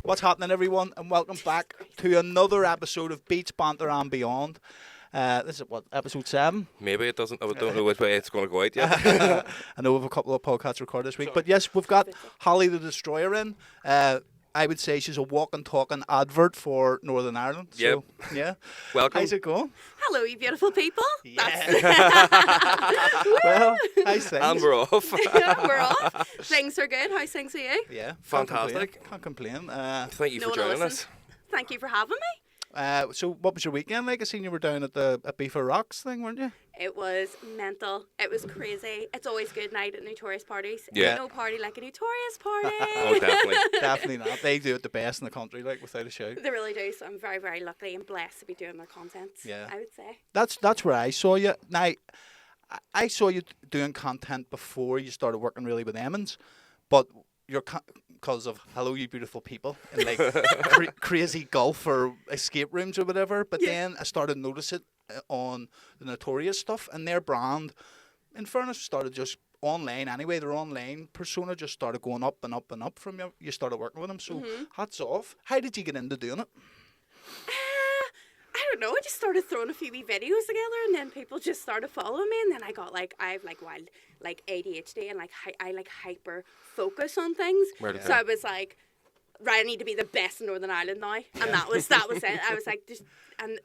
What's happening, everyone, and welcome back to another episode of Beats, Banter and Beyond. This is what, episode 7? Maybe it doesn't. I don't know which way it's going to go out yet. I know we have a couple of podcasts recorded this week, but yes, we've got Holly the Destroyer in. I would say she's a walking, talking advert for Northern Ireland. So, yeah. Welcome. How's it going? Hello, you beautiful people. Yeah. Well, how's things? And we're off. We're off. Things are good. How's things are you? Yeah. Fantastic. Can't complain. Thank you for joining us. Thank you for having me. So what was your weekend like? I seen you were down at Beef Rocks thing, weren't you? It was mental. It was crazy. It's always good night at notorious parties. Yeah. Ain't no party like a notorious party. Oh, definitely. Definitely not. They do it the best in the country, like, without a shout. They really do. So I'm very, very lucky and blessed to be doing their content. Yeah. I would say. That's where I saw you. Now, I saw you doing content before you started working really with Emmons, but you're because of Hello You Beautiful People and like crazy golf or escape rooms or whatever. But then I started noticing it on the Notorious stuff, and their brand, in fairness, started just online anyway. Their online persona just started going up and up and up from you started working with them. So hats off. How did you get into doing it? I don't know. I just started throwing a few wee videos together, and then people just started following me, and then I got I have wild ADHD and I hyper focus on things. So I was like, right, I need to be the best in Northern Ireland now, and that was it. I was like,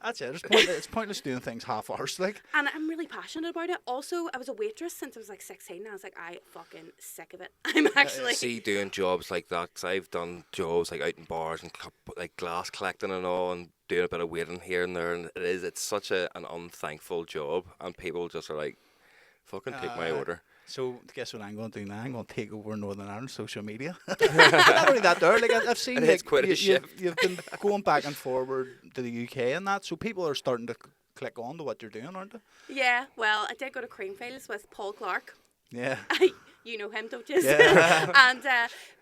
that's it. It's pointless doing things half-arsed, like. And I'm really passionate about it. Also, I was a waitress since I was like 16. And I was like, I fucking sick of it. I'm actually. See, doing jobs like that, because I've done jobs like out in bars and like glass collecting and all, and doing a bit of waiting here and there, and it's such an unthankful job, and people just are like, fucking take my order. So guess what I'm going to do now? I'm going to take over Northern Ireland social media. Not only that, there. Like I've seen, it's quite a shift. You've been going back and forward to the UK and that, so people are starting to click on to what you're doing, aren't they? Yeah. Well, I did go to Creamfields with Paul Clark. Yeah. You know him, don't you? Yeah. And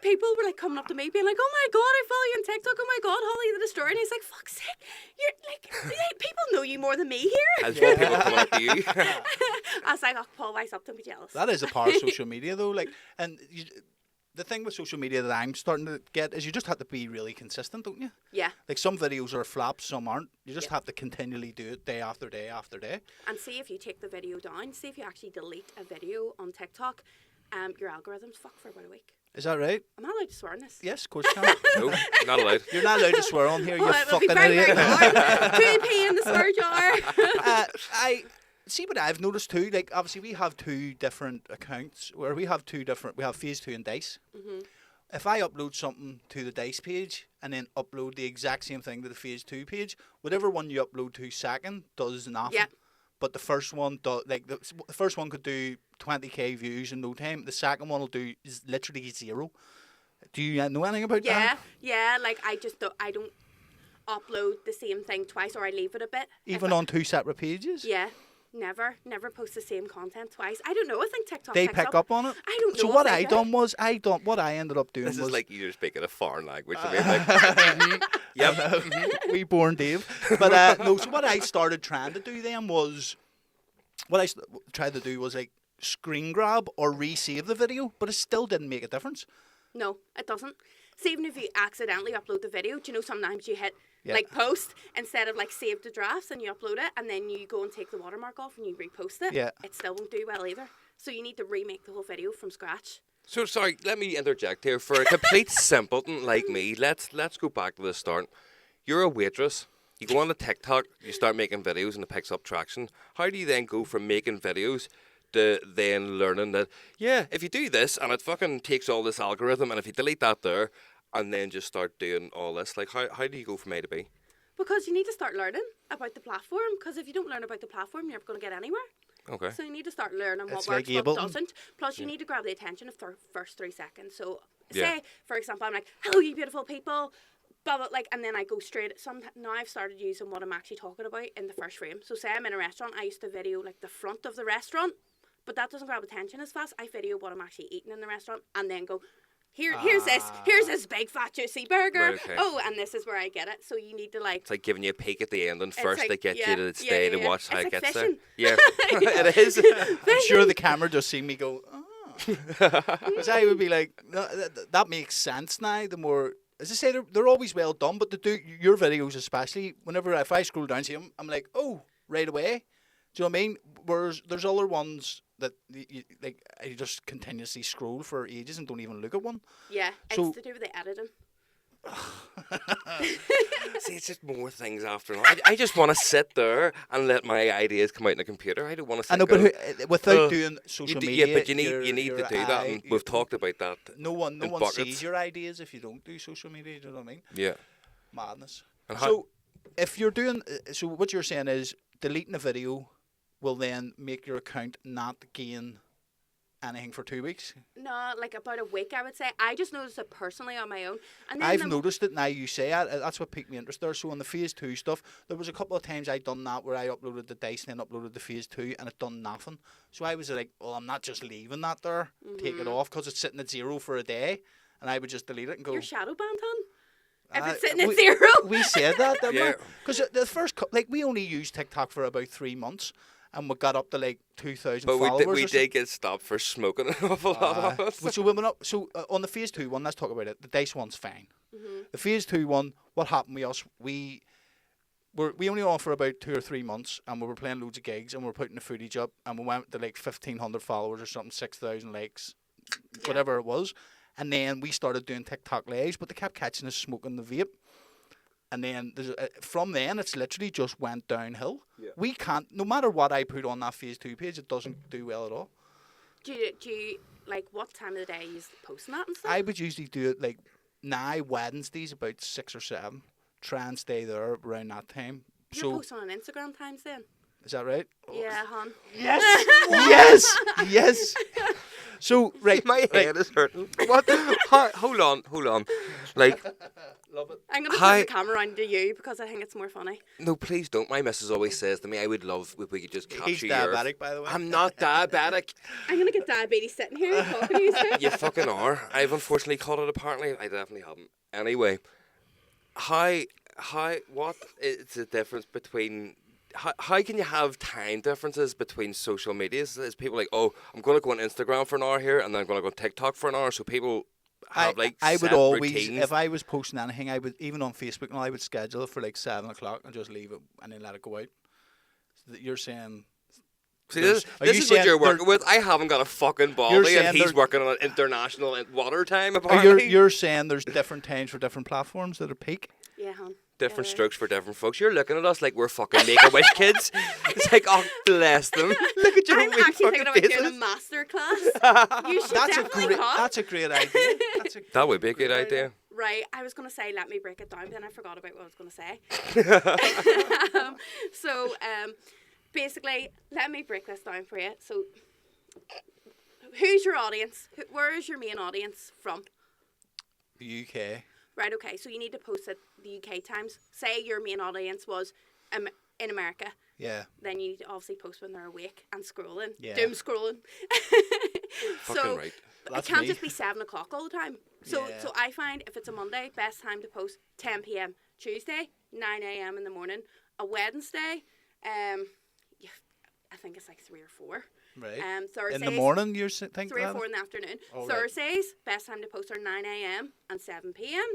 people were like coming up to me being like, oh my God, I follow you on TikTok. Oh my God, Holly the Destroyer. And he's like, fuck's sake, you're like, people know you more than me here. As well, people coming up to you. I was like, oh, Paul, why up? Don't be jealous. That is a power of social media, though. Like, and the thing with social media that I'm starting to get is you just have to be really consistent, don't you? Yeah. Like some videos are flops, some aren't. You just have to continually do it day after day after day. And see if you take the video down, see if you actually delete a video on TikTok, your algorithm's fucked for about a week. Is that right? I'm not allowed to swear on this. Yes, of course you can. No, not allowed. You're not allowed to swear on here, you fucking very, idiot. very hard. 2p in the swear jar. I see what I've noticed too. Like obviously we have two different accounts where we have Phase 2 and Dice. Mm-hmm. If I upload something to the Dice page and then upload the exact same thing to the Phase 2 page, whatever one you upload to second does nothing. Yep. But the first one, the first one could do 20k views in no time. The second one will do is literally 0. Do you know anything about that? Yeah. Like I don't upload the same thing twice, or I leave it a bit. Even on two separate pages? Yeah. Never post the same content twice. I don't know. I think TikTok they picks pick up on it. I don't know. So what I done was what I ended up doing This was is like you just speaking a foreign language. Yep. We born Dave. But no. So what I started trying to do then was like screen grab or resave the video, but it still didn't make a difference. No, it doesn't. So even if you accidentally upload the video, do you know sometimes you hit like post instead of like save the drafts and you upload it and then you go and take the watermark off and you repost it, it still won't do well either. So you need to remake the whole video from scratch. So sorry, let me interject here. For a complete simpleton like me, let's go back to the start. You're a waitress. You go on to TikTok, you start making videos and it picks up traction. How do you then go from making videos to then learning that, if you do this and it fucking takes all this algorithm and if you delete that there and then just start doing all this, like how do you go from A to B? Because you need to start learning about the platform, because if you don't learn about the platform, you're never going to get anywhere. Okay. So you need to start learning what It's works, like what doesn't. Plus, you need to grab the attention of the first 3 seconds. So say, for example, I'm like, hello, you beautiful people. But and then I go straight. Now I've started using what I'm actually talking about in the first frame. So say I'm in a restaurant, I used to video like the front of the restaurant, but that doesn't grab attention as fast. I video what I'm actually eating in the restaurant, and then go, here's this big fat juicy burger. Right, okay. Oh, and this is where I get it. So you need to It's like giving you a peek at the ending first like, to get you to stay to watch how it's it like gets fishing. there. Yeah, it is. I'm sure the camera just see me go, because I would be like, no, that makes sense now. The more as I say, they're always well done, but your videos especially, whenever if I scroll down to them, I'm like, oh, right away. Do you know what I mean? Whereas there's other ones that like I just continuously scroll for ages and don't even look at one. Yeah, So- it's to do with the editing. See, it's just more things after all. I just want to sit there and let my ideas come out in the computer. I don't want to sit I know, and but go, without "Ugh." doing social Yeah, media, but you need your to do that, and we've talked about that. No one in sees buckets. your ideas if you don't do social media. Do you know what I mean? Yeah. Madness. And how- So if you're doing, so what you're saying is deleting a video will then make your account not gain anything for 2 weeks. No, like about a week, I would say. I just noticed it personally on my own. And then I've noticed it now. You say it. That's what piqued me interest there. So on the phase 2 stuff, there was a couple of times I done that where I uploaded the dice and then uploaded the phase 2, and it done nothing. So I was like, well, I'm not just leaving that there, take it off because it's sitting at 0 for a day, and I would just delete it and go. You're shadow banned, hon. If Uh, it's sitting at we- 0. We said that, didn't Yeah. Because the first, like, we only used TikTok for about 3 months, and we got up to like 2,000 But followers. we or did get stopped for smoking an awful lot of it. so we went up. So on the phase 2 one, let's talk about it. The dice one's fine. The phase 2 one, what happened with us? We only on for about 2 or 3 months, and we were playing loads of gigs, and we were putting the footage up, and we went to like 1,500 followers or something, 6,000 likes, whatever it was, and then we started doing TikTok lives, but they kept catching us smoking the vape. And then from then, it's literally just went downhill. Yeah. We can't, no matter what I put on that phase 2 page, it doesn't do well at all. Do you, like, what time of the day you posting that and stuff? I would usually do it like now Wednesdays about 6 or 7. Try and stay there around that time. You're So posting on Instagram times then? is that right? Yeah, hon. Yes, yes, yes. So right, My head is hurting. What? Hold on. Like, love it. I'm going to Hi. turn the camera around to you because I think it's more funny. no, please don't. My missus always says to me, I would love if we could just capture He's your... diabetic, by the way. I'm not diabetic. I'm going to get diabetes sitting here and talking to you. Sir. You fucking are. I've unfortunately caught it apparently. I definitely haven't. Anyway, what is the difference between... How can you have time differences between social medias? Is people like, oh, I'm going to go on Instagram for an hour here, and then I'm going to go on TikTok for an hour, so people have like I would set always, routines. if I was posting anything, I would, even on Facebook, and I would schedule it for like 7 o'clock and just leave it and then let it go out. So that you're saying, See, there's- this, are this you is what saying you're there- working with. I haven't got a fucking You're body, saying and he's there- working on international water time, oh, apparently. you're saying there's different times for different platforms that are peak. Yeah, hon. Different Yeah. strokes for different folks. You're looking at us like we're fucking Make-A-Wish kids. It's like, oh, bless them. Look at your I'm wee actually fucking thinking about doing faces. a master class. You should definitely come. That's a great idea. That would be a good idea. Right, I was going to say, let me break it down, but then I forgot about what I was going to say. Basically, let me break this down for you. So, who's your audience? Where is your main audience from? UK. Right, okay, so you need to post at the UK times. Say your main audience was in America. Yeah. Then you need to obviously post when they're awake and scrolling. Yeah. Doom scrolling. Fucking right. That's it can't me. just be 7 o'clock all the time. So Yeah. so I find if it's a Monday, best time to post 10 p.m. Tuesday, 9 a.m. in the morning. A Wednesday, yeah, I think it's like 3 or 4. Right. Thursdays, In the morning, you're thinking 3 or that? 4 in the afternoon. All right. Thursdays, best time to post are 9 a.m. and 7 p.m.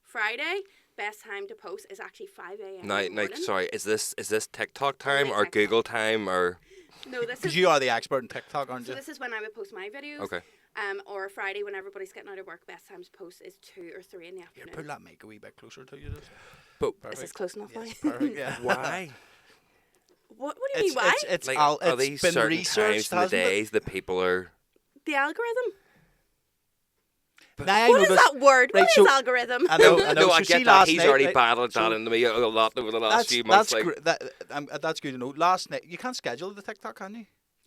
Friday, best time to post is actually 5 a.m. Now, in the morning. sorry, is this TikTok time Only or TikTok. Google time or... No, this Because is you are the expert in TikTok, aren't so you? this is when I would post my videos. Okay. Or Friday when everybody's getting out of work, best time to post is 2 or 3 in the Here, afternoon. put that mic a wee bit closer to you. Just. But Is this close enough? Yes, now? perfect. Yeah. why? What do you mean? Why? It's Like, al- are it's these been certain researched, times in the hasn't it? days that people are... The algorithm. Now I What is noticed- that word? Right, What is so- algorithm? I know, I know. No, So I see get that. last He's night, already right, battled so that into me a lot over the last few months. That's Like, that's good to know. Last night, you can't schedule the TikTok, can you?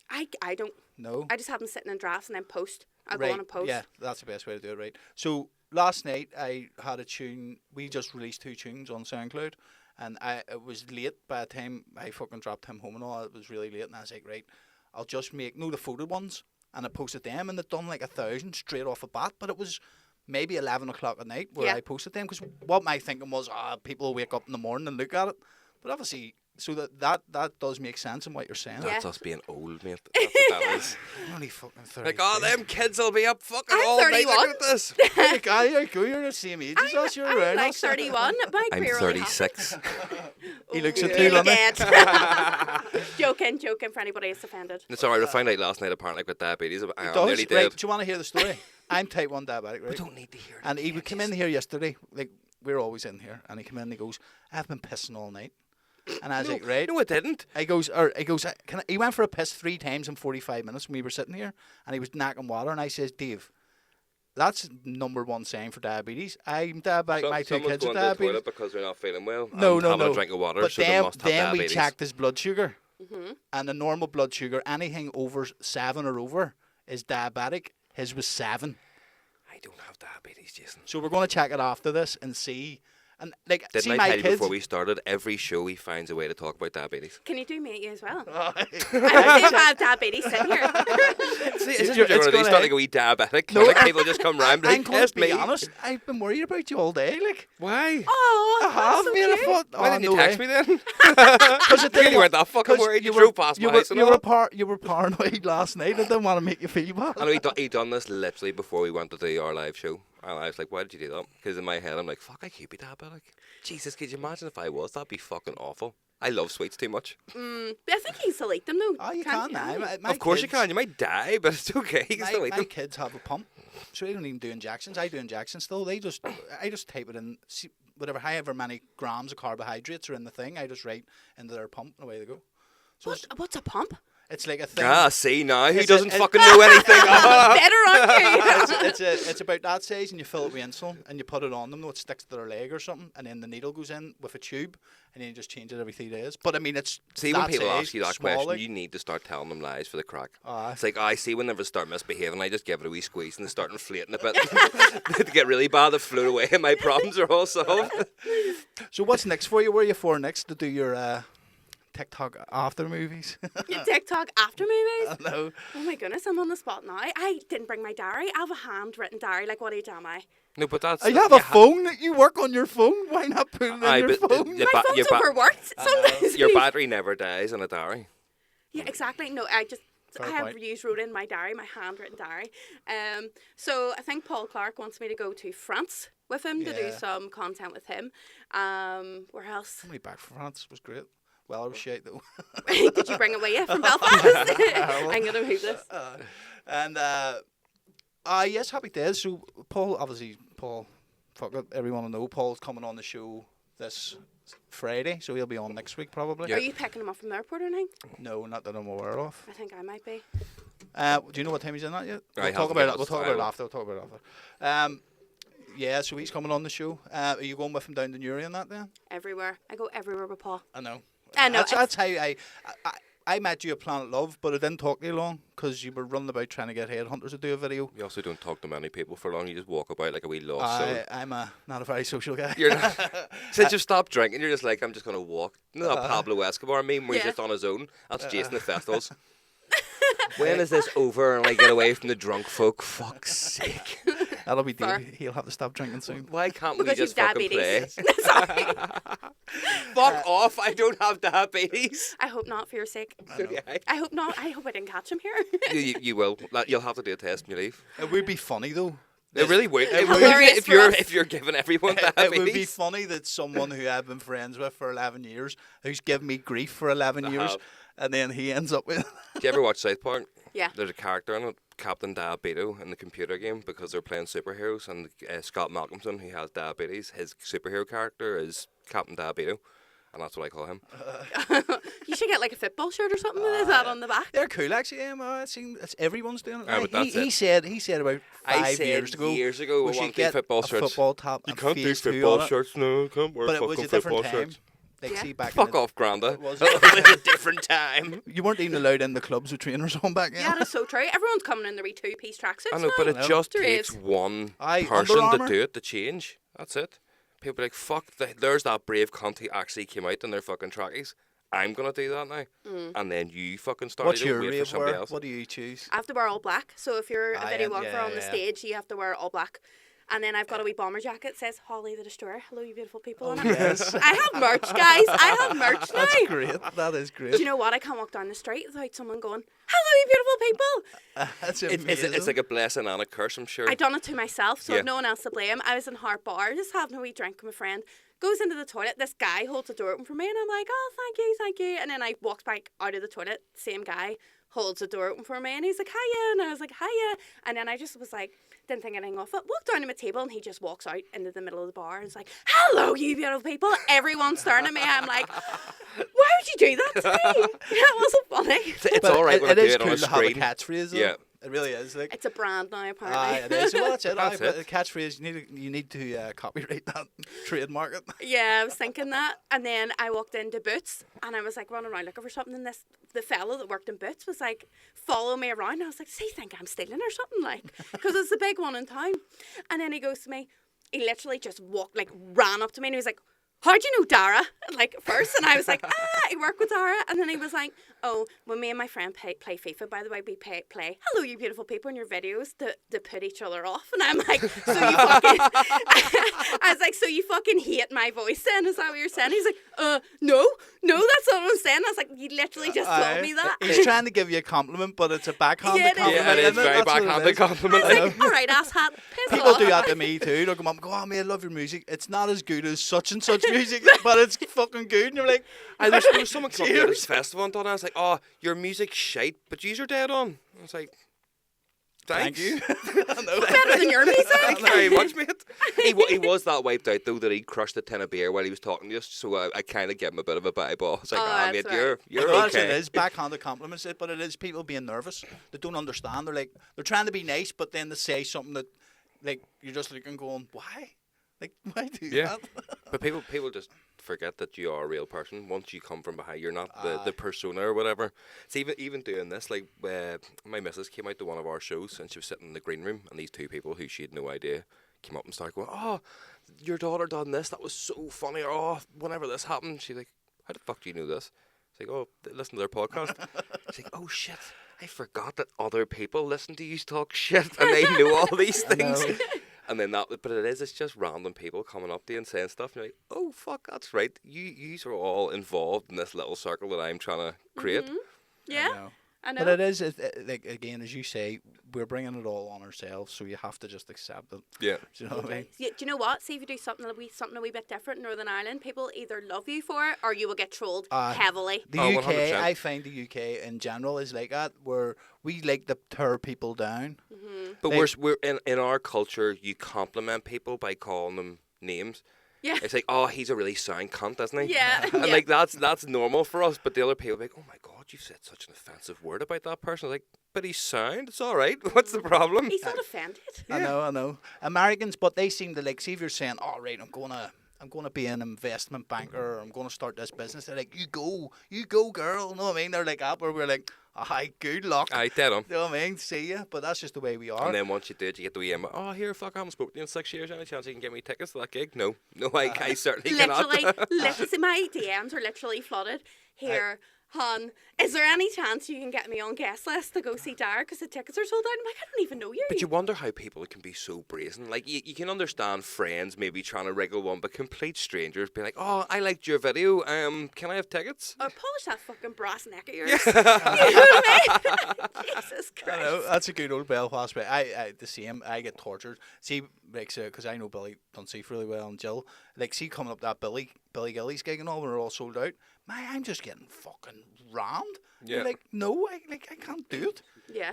I don't. No. I just have them sitting in drafts and then post. I'll Right, go on and post. Yeah, that's the best way to do it, right? So last night I had a tune. We just released 2 tunes on SoundCloud, and it was late by the time I fucking dropped him home and all. It was really late, and I was like, right, I'll just make the photo ones, and I posted them, and they'd done like 1,000 straight off the bat. But it was maybe 11 o'clock at night where Yeah. I posted them, because what my thinking was, people will wake up in the morning and look at it. But obviously, so that does make sense in what you're saying. Yeah. that's us being old, mate. That's what that is. only fucking 33. Like, oh, them kids will be up fucking I'm all night 31. looking at this. Like, I go, you're the same age as us. You're I'm around like us. 31. My I'm career only happened. 36. He looks Oh, it nearly too, doesn't he? dead. Joking for anybody who's offended. It's alright, I found out last night apparently with diabetes. I am Does? nearly Right, dead. do you want to hear the story? I'm type 1 diabetic, right? I don't need to hear And it he again, would come in here yesterday, like, we're always in here, and he came in and he goes, I've been pissing all night. And I was like, right. No, it didn't. He goes, he went for a piss 3 times in 45 minutes when we were sitting here, and he was knacking water, and I says, Dave, that's #1 sign for diabetes. I'm diabetic, my 2 Someone's kids are going to the diabetes. toilet because they're not feeling well. No, and no, having no. a drink of water, But so they must have then we diabetes. checked his blood sugar, Mm-hmm. and the normal blood sugar, anything over 7 or over, is diabetic. His was 7. I don't have diabetes, Jason. So we're going to check it after this and see. And like, Didn't see I my tell you kids. before we started, every show he finds a way to talk about diabetes. Can you do me as well? Oh, I don't have diabetes in here. See, is this You're- what you're it's going to do? gonna Start hit- like a wee diabetic? No, Like people just come round and I'm like, going test to be me. honest. I've been worried about you all day. Like, Why? Oh, I have that's so made a cute. thought. Why didn't you text me then? Because it Really weren't that fucking worried. You drove past my house and all. You were paranoid last night. I didn't want to make you feel bad. I know he done this literally before we went to do our live show. And I was like, why did you do that? Because in my head, I'm like, fuck, I could be diabetic. Jesus, could you imagine if I was? That'd be fucking awful. I love sweets too much. But I think you can still eat them though. Oh, you Can't can now. you? Of course you can. You might die, but it's okay. You can still eat My them. kids have a pump, so they don't even do injections. I do injections still. I just type it in, see however many grams of carbohydrates are in the thing. I just write into their pump and away they go. So What's a pump? it's like a thing. Ah, see now, who It's doesn't a- fucking know anything? Better on you. It's about that size, and you fill it with insulin, and you put it on them. Though it sticks to their leg or something, and then the needle goes in with a tube, and then you just change it every 3 days. But I mean, it's See, when that people size, ask you that small, question, like. you need to start telling them lies for the crack. Aye. It's like, I see whenever they start misbehaving, I just give it a wee squeeze and they start inflating a bit. They get really bad, they float away, and my problems are all solved. So what's next for you? Where are you for next to do your TikTok after movies? TikTok after movies. No. Oh my goodness, I'm on the spot now. I didn't bring my diary. I have a handwritten diary. Like, what age am I? No, but that's... You have a phone that you work on your phone. Why not put it in Aye, your but phone? your My ba- your phone's ba- overworked sometimes. Your battery never dies on a diary. Yeah, exactly. No, Fair I have point. wrote in my diary, my handwritten diary. So I think Paul Clark wants me to go to France with him to do Yeah. some content with him. Where else? Somebody back from France was great. Well, I was shite though. Did you bring it with you from Belfast? I'm gonna move this. And yes, happy days. So Paul, fuck it, everyone will know Paul's coming on the show this Friday, so he'll be on next week probably. Are you picking him up from the airport or anything? No, not that I'm aware of. I think I might be. Do you know what time he's in that yet? I We'll talk haven't about got it. We'll us. talk I about it will. after. We'll talk about it after. Yeah, so he's coming on the show. Are you going with him down to Newry and that then? Everywhere. I go everywhere with Paul. I know. I know, That's how I met you at Planet Love, but I didn't talk to you long because you were running about trying to get headhunters to do a video. You also don't talk to many people for long. You just walk about like a wee lost soul. I'm not a very social guy. You're not, since you've stopped drinking, you're just like, I'm just going to walk. You know that Pablo Escobar meme where he's Yeah. just on his own? That's Jason at festivals. When is this over and I get away from the drunk folk? Fuck's sake. That'll be Fair. Dave. He'll have to stop drinking soon. Why can't we Because just you've fucking play? diabetes. Sorry. Fuck off, I don't have diabetes. I hope not for your sake. Okay. I hope not. I hope I didn't catch him here. You will. You'll have to do a test when you leave. It would be funny though. It really would. It would Hilarious if for you're us. if you're giving everyone It diabetes. would be funny that someone who I've been friends with for 11 years, who's given me grief for 11 years, have. and then he ends up with. Do you ever watch South Park? Yeah. There's a character in it, Captain Diabeto, in the computer game because they're playing superheroes, and Scott Malcolmson, who has diabetes, his superhero character is Captain Diabeto, and that's what I call him. You should get like a football shirt or something with that on the back. They're cool actually. It's everyone's doing it. Aye, but that's he it. said about I 5 said years ago. years ago we we should want get football a shirts. football top. You and can't do phase 2 football on it. shirts, no. You can't wear But it was fucking a different football time. shirts. Like, Yeah. see, back Fuck in the, off, Granda. It was- It was a different time. You weren't even allowed in the clubs with trainers on back then. Yeah, that's so true. Everyone's coming in their wee two-piece tracksuits I know, but it now. just There takes is. one Aye, person Under to Armour. do it, to change. That's it. People be like, fuck, there's that brave cunt who actually came out in their fucking trackies. I'm going to do that now. And then you fucking start What's to your wait for rave somebody wear? else. What do you choose? I have to wear all black. So if you're a Aye, videographer yeah, on the yeah. stage, you have to wear all black. And then I've got a wee bomber jacket that says Holly the Destroyer. Hello, you beautiful people. Oh, on it. yes. I have merch, guys. I have merch now. That's great. That is great. Do you know what? I can't walk down the street without someone going, hello, you beautiful people. That's It's, amazing. it's like a blessing and a curse, I'm sure. I done it to myself, so Yeah. I've no one else to blame. I was in Hart Bar, just having a wee drink with my friend. Goes into the toilet. This guy holds the door open for me, and I'm like, oh, thank you, thank you. And then I walked back out of the toilet. Same guy holds the door open for me, and he's like, hiya. And I was like, hiya. And then I just was like, didn't think anything of it. Walked down to my table, and he just walks out into the middle of the bar and is like, hello, you beautiful people. Everyone's staring at me. I'm like, why would you do that to me? That wasn't funny. It's But all right when I do is it on cool a to have a screen. catchphrase. Though. Yeah. It really is. Like, It's a brand now, aye, apparently. it is. Well, that's it. That's But it. the catchphrase, you need to copyright that, trademark it. Yeah, I was thinking that. And then I walked into Boots and I was like running around looking for something. And the fellow that worked in Boots was like, follow me around. I was like, does he think I'm stealing or something? Like, because it's the big one in town. And then he goes to me, he literally just walked, like, ran up to me and he was like, how'd you know Dara? Like, first. And I was like, I work with Dara. And then he was like, oh, when me and my friend play FIFA, by the way, we play hello, you beautiful people in your videos to put each other off. And I'm like, so you fucking, I was like, so you fucking hate my voice then? Is that what you're saying? He's like, no, that's not what I'm saying. I was like, you literally just told me that. He's trying to give you a compliment, but it's a backhanded Yeah, it is. compliment. Yeah, it is isn't very That's what it backhanded is. compliment. I was like, all right, asshat, piss People off. do that to me too. They'll come up and go, oh, mate, I love your music. It's not as good as such and such music, but it's fucking good. And you're like, There was someone came up to me at this cheers. festival and done it. I was like, oh, your music's shite, but yous are dead on. I was like, Thank thanks. you. I know. Better than your music. Thanks very much, mate. He was that wiped out, though, that he crushed a tin of beer while he was talking to us, so I kind of gave him a bit of a ball. It's like, Oh, ah, that's mate, right. you're Well, that's what it okay. is, backhanded compliments, but it is people being nervous. They don't understand. They're trying to be nice, but then they say something that, like, you're just looking going, why? Like, why do Yeah. that? But people just forget that you are a real person once you come from behind. You're not the persona or whatever. It's even doing this, like, my missus came out to one of our shows and she was sitting in the green room and these two people who she had no idea came up and started going, oh, your daughter done this, that was so funny, or oh, whenever this happened, she's like, how the fuck do you know this? It's like, oh, listen to their podcast. It's like, oh shit, I forgot that other people listen to you talk shit and they know all these things. know. And then it's just random people coming up to you and saying stuff, and you're like, oh, fuck, that's right. You are all involved in this little circle that I'm trying to create. Yeah, know. I know. But it is, like, again, as you say, we're bringing it all on ourselves, so you have to just accept it. Yeah. Do you know what I mean? Yeah, do you know what? See if you do something a wee bit different in Northern Ireland, people either love you for it or you will get trolled heavily. The Oh, UK, 100%. I find the UK in general is like that, where we like to tear people down. But Like- we're in our culture, you compliment people by calling them names. Yeah. It's like, oh, he's a really sound cunt, isn't he? Yeah. And yeah. like that's normal for us, but the other people are like, oh my god, you've said such an offensive word about that person. Like, but he's sound. It's all right. What's the problem? He's not offended. I know. Americans, but they seem to like, see if you're saying, all right, I'm gonna be an investment banker, or I'm gonna start this business. They're like, you go, girl. You know what I mean? They're like that, where we're like, hi, good luck. Aye, dead on. You know what I mean? See ya. But that's just the way we are. And then once you do it, you get the wee email. Oh, here, fuck, I haven't spoken to you in 6 years. Any chance you can get me tickets to that gig? No, I certainly cannot. literally, my DMs are literally flooded. Here, hon, is there any chance you can get me on guest list to go see Dara because the tickets are sold out? I'm like, I don't even know you. But you wonder how people can be so brazen. Like, you can understand friends maybe trying to wriggle one, but complete strangers being like, oh, I liked your video. Can I have tickets? Or polish that fucking brass neck of yours. You know what I mean? Jesus I know, Christ. that's a good old Belfast way. I the same. I get tortured. See, like, because I know Billy Dunseith really well and Jill. Like, see, coming up that Billy Gillies gig and all, when we're all sold out. I'm just getting fucking rammed. Yeah. You're like, no, I can't do it. Yeah.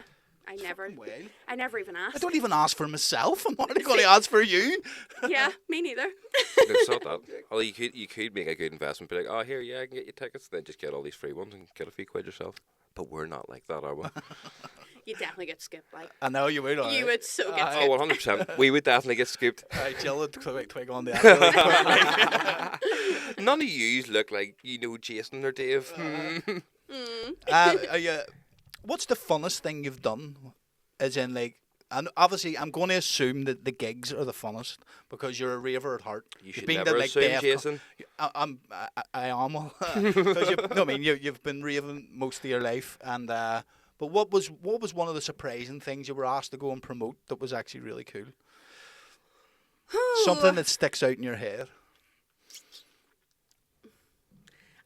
I never even I asked. don't even ask for myself. I'm already going to ask for you. Yeah, me neither. No, sort that. Although you could make a good investment. Be like, oh, here, yeah, I can get you tickets. Then just get all these free ones and get a few quid yourself. But we're not like that, are we? You definitely get skipped, like. I know you would. all You right. would so get Oh, skipped. 100%. We would definitely get scooped. Jill would twig on the apple really quick. None of yous look like, Jason or Dave. What's the funnest thing you've done? As in, like, and obviously, I'm going to assume that the gigs are the funnest because you're a raver at heart. You You've should been to, never like, assume, Def Con- Jason. I am. Because you've been raving most of your life, and but what was one of the surprising things you were asked to go and promote that was actually really cool? Something that sticks out in your head.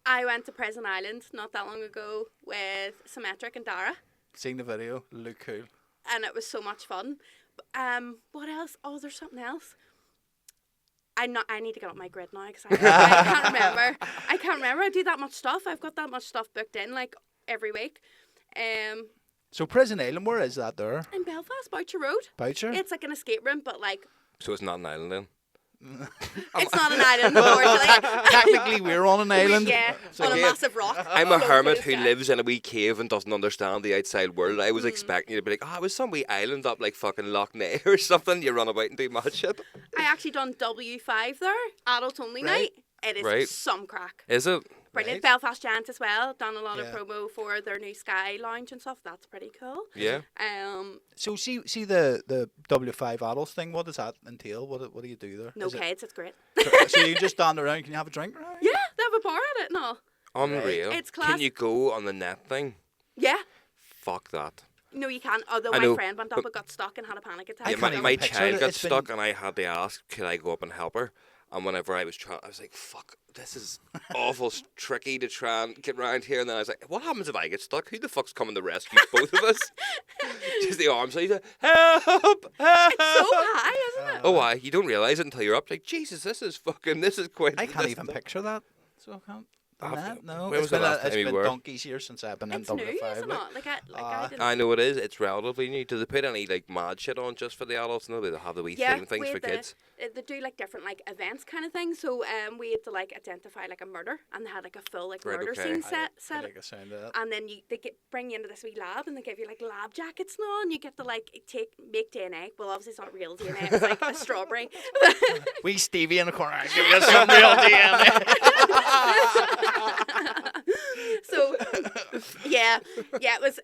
I went to Prison Island not that long ago with Symmetric and Dara, Seeing the video, look cool. and it was so much fun. What else? Oh, there's something else. I need to get up my grid now because I can't remember. I can't remember. I do that much stuff. I've got that much stuff booked in like every week. So Prison Island, where is that there? In Belfast, Boucher Road. Boucher? It's like an escape room, but like So it's not an island then? it's not an island, unfortunately. Technically, we're on an island. Yeah, on a yeah. massive rock. I'm a floating hermit in who the sky. lives in a wee cave and doesn't understand the outside world. I was expecting you to be like, it was some wee island up like fucking Loch Ness or something. You run about and do mad shit. I actually done W5 there, adult only Right. night. It is Right. some crack. Is it? Brilliant. Right. Belfast Giants as well. Done a lot of Yeah. promo for their new Sky Lounge and stuff. That's pretty cool. Yeah. So see the W5 adults thing. What does that entail? What do you do there? No Is it- kids, it's great. so you just stand around. Can you have a drink? Right? Yeah, they have a bar at it and all. Unreal. It's Can class. you go on the net thing? Yeah. Fuck that. No, you can't. Although I my know, friend went up and got stuck and had a panic attack. I Yeah, can't my, even my picture child it. got It's been- stuck and I had to ask, could I go up and help her? And whenever I was trying, I was like, fuck, this is awful tricky to try and get around here. And then I was like, what happens if I get stuck? Who the fuck's coming to rescue both of us? Just the arms. So you say, help, help. It's so high, isn't it? Oh, why? You don't realise it until you're up. Like, Jesus, this is quite... I can't this even stuff. picture that. So I can't. Ah, That? No, when was the last time it's you been were? donkeys years since I've been in It's new, W5. isn't like. it? Like I didn't. I know it is. It's relatively new. Do they put any like mad shit on just for the adults? No, they have the wee theme things we for had kids. They do like different like events kind of thing. So we had to like identify like a murder, and they had like a full like Right, murder okay. scene I set. like the sound of that. And then bring you into this wee lab, and they give you like lab jackets and all, and you get to like make DNA. Well, obviously it's not real DNA; it's like a strawberry. Wee Stevie in the corner. Give us some real DNA. So yeah,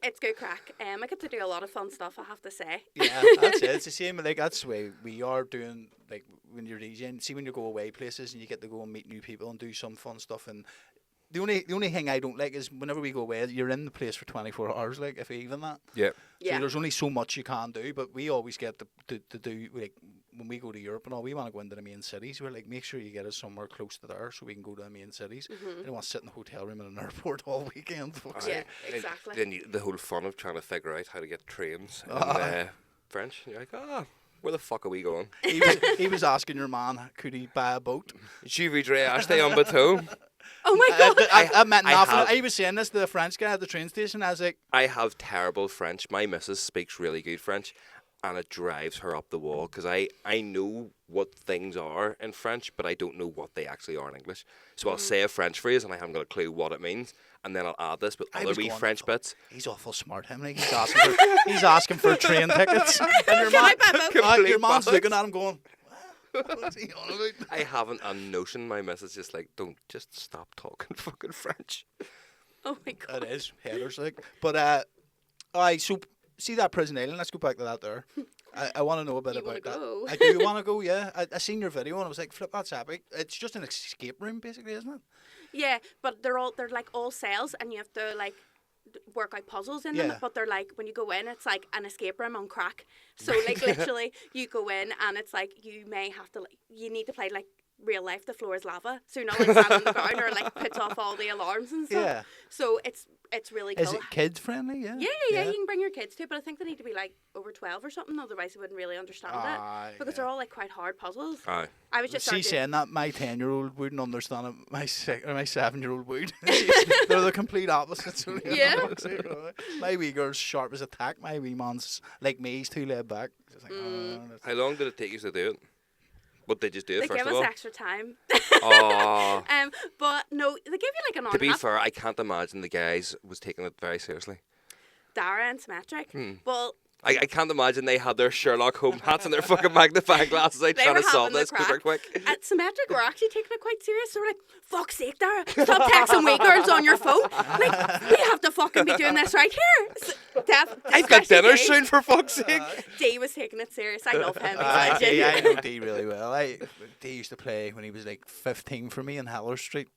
it's good crack. I get to do a lot of fun stuff, I have to say. Yeah, that's it. It's the same. Like that's the way we are doing. Like when you're DJing, see when you go away places and you get to go and meet new people and do some fun stuff. And the only thing I don't like is whenever we go away, you're in the place for 24 hours. Like if even that. Yeah. So Yeah. there's only so much you can do, but we always get to do like when we go to Europe and all. We want to go into the main cities. We're like, make sure you get us somewhere close to there so we can go to the main cities. I don't want to sit in the hotel room in an airport all weekend. fuck's Yeah, sake. exactly. Then the whole fun of trying to figure out how to get trains in French. You're like, where the fuck are we going? He was asking your man, could he buy a boat? Je voudrais acheter un bateau. Oh my god! I meant I nothing. have- I was saying this to the French guy at the train station. I was like, I have terrible French. My missus speaks really good French, and it drives her up the wall because I know what things are in French, but I don't know what they actually are in English. So I'll say a French phrase, and I haven't got a clue what it means, and then I'll add this with I other was wee going, French bits. he's awful smart, him. Like, he's asking for train tickets. And your Can I man, buy a boat? Complete your man's bollocks. looking at him going, what's he on about? I haven't a notion. My missus just like, don't just stop talking fucking French. Oh my god! It is headers like, but alright. So see that Prison Island. Let's go back to that there. I want to know a bit You about wanna that. go? I do want to go. Yeah, I seen your video and I was like, flip, that's epic. It's just an escape room, basically, isn't it? Yeah, but they're like all cells, and you have to like work out puzzles in them. Yeah. But they're like when you go in, it's like an escape room on crack. So like literally, you go in and it's like you may have to you need to play like real life. The floor is lava, so you're not like sat on the ground or like puts off all the alarms and stuff. Yeah. So it's really cool. Is it kid friendly? Yeah. Yeah. You can bring your kids to it, but I think they need to be like over 12 or something, otherwise they wouldn't really understand it because they're all like quite hard puzzles. Aye. I was just See, starting. saying that, my 10-year-old wouldn't understand it. My 7-year-old would. They're the complete opposites. Yeah. My wee girl's sharp as a tack. My wee man's like me. He's too laid back. Just like, that's- How long did it take you to do it? What did you do They first give of us all? extra time. Oh, But no, they give you like an hour to and a be half. fair, I can't imagine the guys was taking it very seriously. Dara and Symmetric. Well, I can't imagine they had their Sherlock Holmes hats and their fucking magnifying glasses out They trying were to solve having the this because they're crack. quick. at Symmetric, we're actually taking it quite serious. So we're like, fuck's sake, Dara, stop texting wee girls on your phone. Like, we have to fucking be doing this right here. I've got dinner soon, for fuck's sake. Dee was taking it serious. I love him. He's I legend. know D really well. D used to play when he was like 15 for me in Haller Street.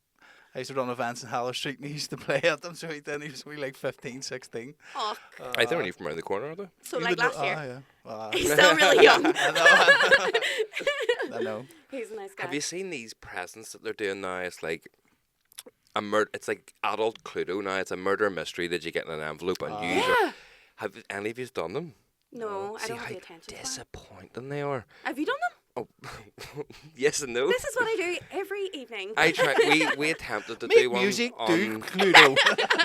I used to run events in Haller Street and he used to play at them. So he was only like 15, 16. Oh, I think only from around the corner, are they? so He like would know- last year. yeah. He's still really young. I I know. He's a nice guy. Have you seen these presents that they're doing now? It's like it's like adult Cluedo now. It's a murder mystery that you get in an envelope and use it. Yeah. Have any of you done them? No, I See don't have how the attention span. disappointing they are. Have you done them? Oh, yes and no. This is what I do every evening. I tried. We attempted to Make do one. music, on, do Cluedo.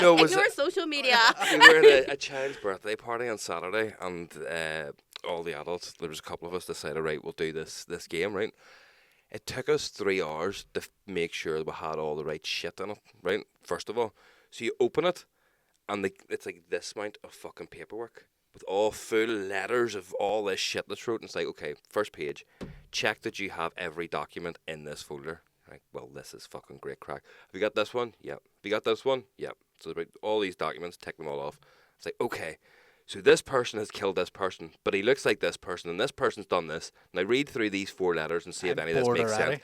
No, it was Ignore social media. we were at a child's birthday party on Saturday, and all the adults, there was a couple of us, decided, right, we'll do this game, right? It took us 3 hours to make sure we had all the right shit in it, right? First of all, so you open it, and it's like this amount of fucking paperwork with all full letters of all this shit that's wrote. And it's like, okay, first page, check that you have every document in this folder. Right, well, this is fucking great crack. Have you got this one? Yep. Have you got this one? Yep. So all these documents, tick them all off. It's like, okay, so this person has killed this person, but he looks like this person, and this person's done this. Now read through these 4 letters and see if any of this makes sense.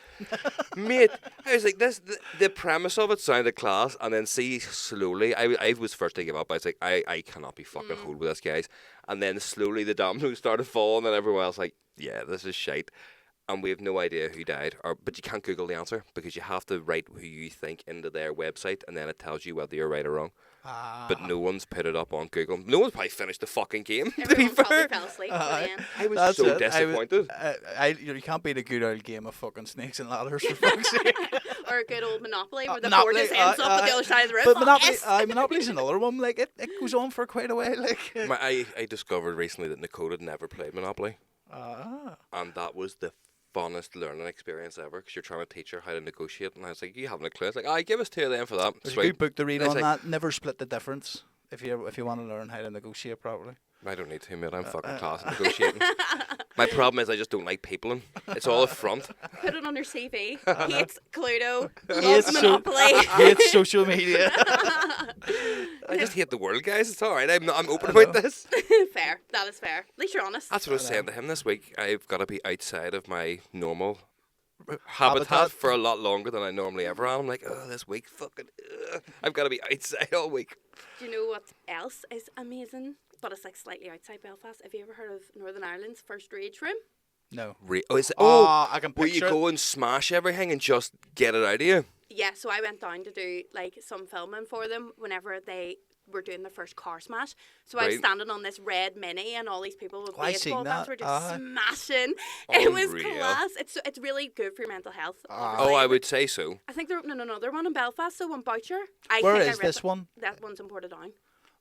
Mate, I was like, the premise of it sounded class, and then see slowly, I was first to give up. I was like, I cannot be fucking hold with this, guys. And then slowly the dominoes started falling, and everyone else like, yeah, this is shite. And we have no idea who died, but you can't Google the answer because you have to write who you think into their website, and then it tells you whether you're right or wrong. But no one's put it up on Google. No one's probably finished the fucking game, to be Everyone probably fair. fell asleep by the end. I was so disappointed. You can't beat a good old game of fucking snakes and ladders for fuck's sake. Or a good old Monopoly where the Monopoly, board just ends up at the other side of the room. But Fuck Monopoly, yes. Monopoly's another one. Like it goes on for quite a while. Like. I discovered recently that Nicole had never played Monopoly, and that was the funnest learning experience ever because you're trying to teach her how to negotiate. And I was like, you haven't a clue. It's like, I give us 2 of them for that. There's a Sweet. good book to read It's on like- that. Never split the difference if you want to learn how to negotiate properly. I don't need to, mate. I'm fucking class at negotiating. My problem is I just don't like peopling. It's all a front. Put it on your CV. Hates Cluedo. Hates Loves Monopoly. Hates social media. I just hate the world, guys. It's all right. I'm open about this. Fair. That is fair. At least you're honest. That's what I was saying to him this week. I've got to be outside of my normal habitat for a lot longer than I normally ever am. I'm like, oh, this week, fucking, I've got to be outside all week. Do you know what else is amazing? But it's like slightly outside Belfast. Have you ever heard of Northern Ireland's first rage room? No. I can where you picture it. go and smash everything and just get it out of you. Yeah, so I went down to do like some filming for them whenever they were doing their first car smash. So I was Right. standing on this red Mini and all these people with Oh, I seen baseball bats that. were just smashing. It was Unreal. class. It's really good for your mental health. Oh, obviously. I would say so. I think there's another one in Belfast, so one Boucher. I Where think I is read this one? That one's in Portadown.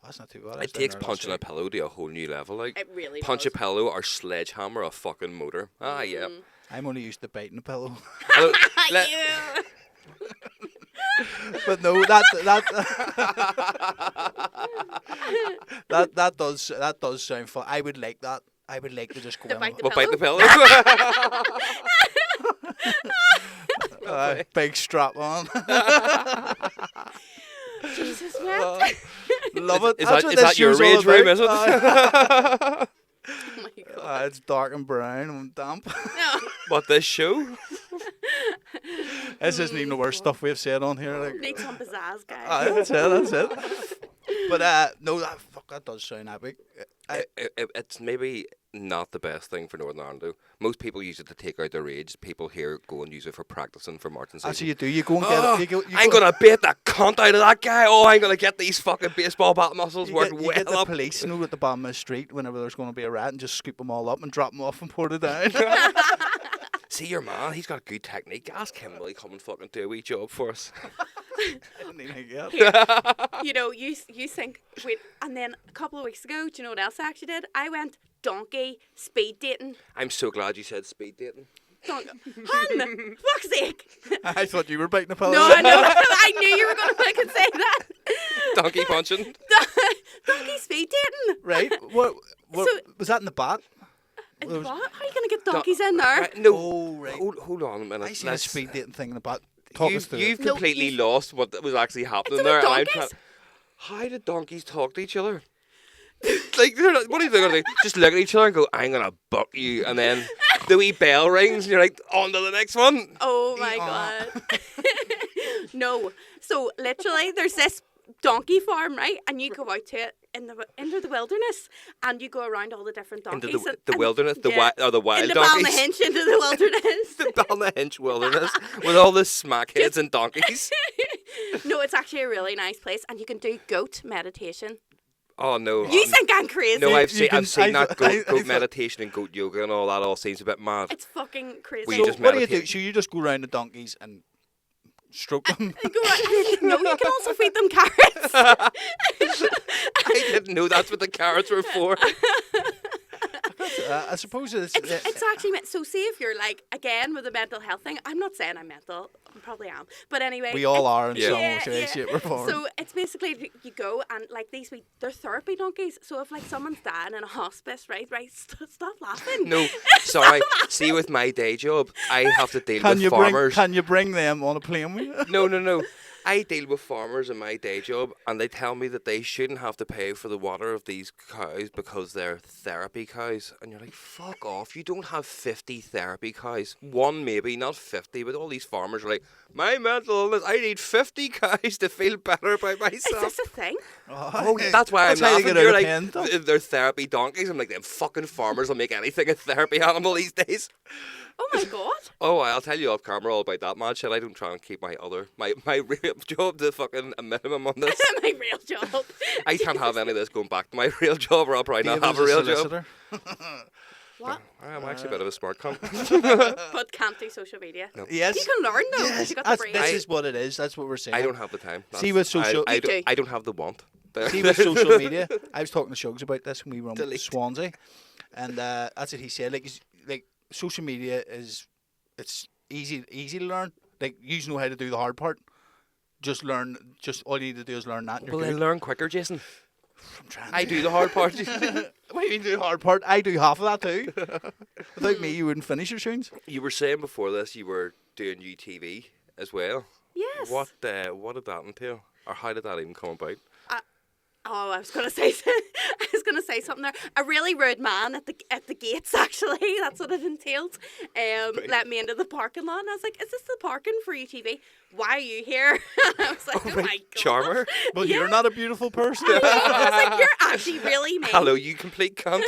That's not too bad. It takes punching a pillow to a whole new level. Like It really punch a does. pillow or sledgehammer a fucking motor. Ah, yeah. I'm only used to biting a pillow. Hello, let- You. But no, that does sound fun. I would like that. I would like to just go To in. bite the We'll bite the pillow. Big strap on. Jesus, man. Love it. Is That's that, what is this that your show's all rage room, about. is it? Oh my god. It's dark and brown and damp. No. What, this show? This isn't even the worst stuff we've said on here. Like, Need some pizzazz, guys. that's it. But no, that does sound epic. It's maybe not the best thing for Northern Ireland, though. Most people use it to take out their rage. People here go and use it for practicing for marching season. That's what you do. You go and get Oh, it. You I'm going to beat the cunt out of that guy. Oh, I'm going to get these fucking baseball bat muscles You worked get, you well get the up. police, you know, at the bottom of the street whenever there's going to be a rat and just scoop them all up and drop them off and pour it down. See your man, he's got a good technique. Ask him, will he come and fucking do a wee job for us? I didn't even get it. You know, you think, wait, and then a couple of weeks ago, do you know what else I actually did? I went donkey speed dating. I'm so glad you said speed dating. Hun, fuck's sake. I thought you were biting a pillow. No, I know. I knew you were going to fucking say that. Donkey punching. Donkey speed dating. Right? What So- was that in the bat? What? was- How are you going to get donkeys in there? Right, no, Oh, right. hold on a minute. I seen a Let's- speed dating thing in the bat. Talk us through You've it. No, completely you- lost what was actually happening It's there. about and I'm donkeys. How did donkeys talk to each other? Like, they're not, what are they going to do? Just look at each other and go, I'm going to buck you. And then the wee bell rings and you're like, on to the next one. Oh my Yeehaw. god. No. So literally there's this donkey farm, right? And you go out to it into the wilderness, and you go around all the different Into donkeys. the wilderness, the wild into donkeys. Balnahinch, into the wilderness. The Balnahinch wilderness with all the smackheads and donkeys. No, it's actually a really nice place, and you can do goat meditation. Oh no! You think I'm crazy? No, I've You can- seen that goat I- meditation and goat yoga and all that. All seems a bit mad. It's fucking crazy. Well, So you just what do you do? meditate. So you just go around the donkeys and stroke them? No, you can also feed them carrots. I didn't know that's what the carrots were for. I suppose it's It's actually meant. So, see if you're like, again, with the mental health thing, I'm not saying I'm mental, I probably am. But anyway. we all are in Yeah. some Yeah, way, yeah. shape, or form. So it's basically you go and like they're therapy donkeys. So if like someone's dying in a hospice, right, stop laughing. No, sorry. See, with my day job, I have to deal Can with you farmers. can you bring them on a plane with you? No. I deal with farmers in my day job, and they tell me that they shouldn't have to pay for the water of these cows because they're therapy cows. And you're like, fuck off. You don't have 50 therapy cows. One maybe, not 50, but all these farmers are like, my mental illness, I need 50 cows to feel better about Is myself. this a thing? Oh, that's why That's I'm how you laughing. get out You're of like, pain, though. they're therapy donkeys. I'm like, them fucking farmers will make anything a therapy animal these days. Oh my god. Oh, I'll tell you off camera all about that mad shit. I don't try and keep my real job to fucking a minimum on this. My real job. I can't have any of this going back to my real job, or I'll probably Dave not have is a real solicitor. job. What? I'm actually a bit of a smart cunt. But can't do social media. Yes. You can learn though. 'cause Yes, you got the that's, brain. this is what it is. That's what we're saying. I don't have the time. See, with social- I You do. don't have the want. See, with social media, I was talking to Shugs about this when we were on Delete. Swansea, and that's what he said. Like social media it's easy to learn. Like you know how to do the hard part. Just learn. Just all you need to do is learn that. And you're Will I good. learn quicker, Jason? I'm trying. I do the hard part. What do you mean do the hard part? I do half of that too. Without me, you wouldn't finish your tunes. You were saying before this you were doing UTV as well. Yes. What did that entail, or how did that even come about? Oh, I was gonna say something there. A really rude man at the gates. Actually, that's what it entailed. Let me into the parking lot, and I was like, "Is this the parking for UTV? Why are you here?" I was like, "Oh my god, Charmer. Well, you're not a beautiful person. I was like, "You're actually really mean." Hello, you complete cunt.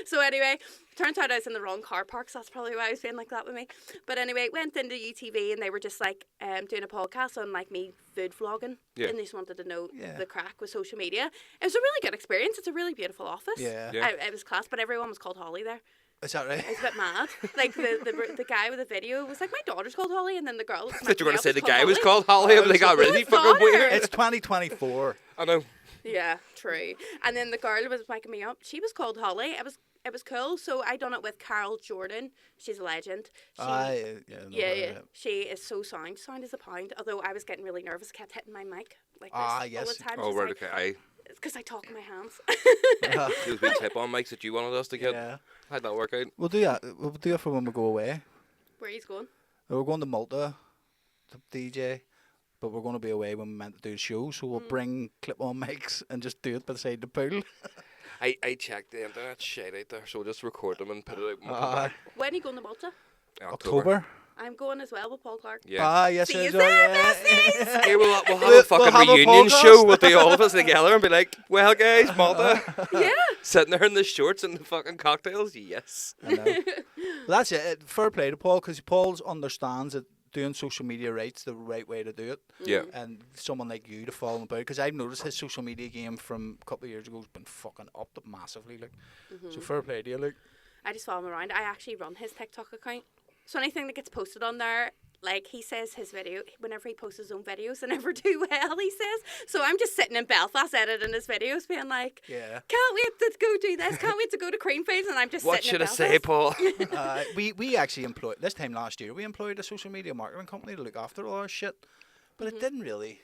So anyway, turns out I was in the wrong car park, so that's probably why I was being like that with me. But anyway, went into UTV and they were just like doing a podcast on like me food vlogging. Yeah. And they just wanted to know Yeah. the crack with social media. It was a really good experience. It's a really beautiful office. Yeah. Yeah. It was class, but everyone was called Holly there. Is that right? I was a bit mad. Like the guy with the video was like, my daughter's called Holly, and then the girl. I thought you were going to say the guy Holly. was called Holly, but they got really Whose fucking daughter? weird. It's 2024. I know. Yeah, true. And then the girl was backing me up. She was called Holly. It was cool. So I done it with Carol Jordan. She's a legend. She, yeah. She is so sound. Sound is a pound. Although I was getting really nervous, kept hitting my mic like this all yes. the time. Oh, right, okay. It's because I talk with my hands. Those big tip-on mics that you wanted us to get. Yeah. How'd that work out? We'll do that. We'll do it for when we go away. Where are you going? We're going to Malta to DJ, but we're going to be away when we meant to do the show, so we'll bring clip-on mics and just do it beside the pool. I checked the internet shit out there, so we'll just record them and put it out. When we come Uh, back. When are you going to Malta? October. I'm going as well with Paul Clark. Yeah. Yes, See it you is. there, Yeah. besties. Hey, we'll have a We'll fucking have a reunion podcast. show. We'll do all of us together and be like, well, guys, Malta. Yeah. Sitting there in the shorts and the fucking cocktails. Yes. I know. Well, that's it. Fair play to Paul, because Paul understands that doing social media right's the right way to do it. Yeah. And someone like you to follow him about, because I've noticed his social media game from a couple of years ago has been fucking upped up massively. Like, so fair play to you. Like, I just follow him around. I actually run his TikTok account. So anything that gets posted on there, like he says his video, whenever he posts his own videos, they never do well, he says. So I'm just sitting in Belfast editing his videos, being like, yeah. can't wait to go do this, can't wait to go to Creamfields, and I'm just What sitting should in I Belfast. say, Paul? We actually employed, this time last year, we employed a social media marketing company to look after all our shit, but it didn't really.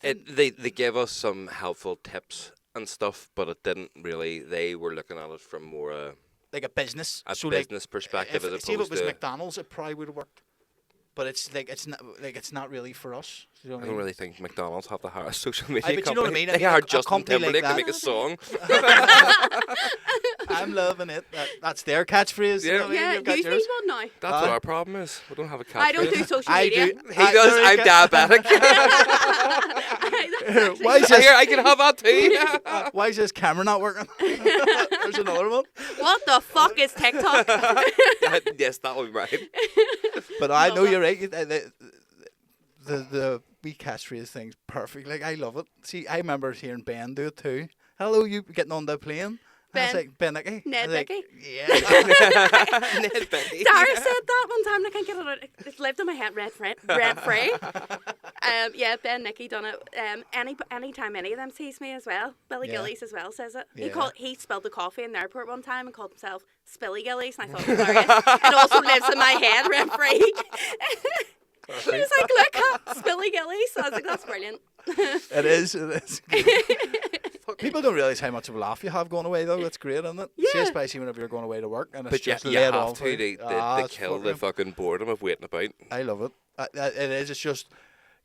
They gave us some helpful tips and stuff, but it didn't really. They were looking at it from more Like a business. a so business like, perspective as see if it opposed was to. McDonald's, it probably would have worked. But it's not really for us. You know what I I don't mean? really think McDonald's have the hardest social media but you know what I company. mean? They hired A Justin company like Timberlake to that- make a song. I'm loving it. That's their catchphrase. You know what I mean? Yeah, You've got use me yours. one now. That's what our problem is. We don't have a catchphrase. I don't do social I media. do. He does. I'm diabetic. Why is Here, this? I can have that too. Why is this camera not working? There's another one. What the fuck is TikTok? Yes, that was right. But I know Love you're right. The wee catchphrase thing's perfect. Like, I love it. See, I remember hearing Ben do it too. Hello, you getting on the plane? And I was Ben. like, Ben Nicky. Ned I was like, Nicky. Yeah. Ned Benny. Dara said that one time and I can't get it out. It's lived in my head rent free. Yeah, Ben Nicky done it. Anytime any of them sees me as well. Billy Yeah. Gillies as well says it. Yeah. He spilled the coffee in the airport one time and called himself Spilly Gillies and I thought it was hilarious. It also lives in my head rent free. He was like, look, Spilly Gillies. So I was like, that's brilliant. It is. People don't realise how much of a laugh you have going away, though. It's great, isn't it? See, Yeah. especially whenever you're going away to work and it's But you just have laid to off. to It's kill the fucking- fucking boredom of waiting about. I love it. It is. It's just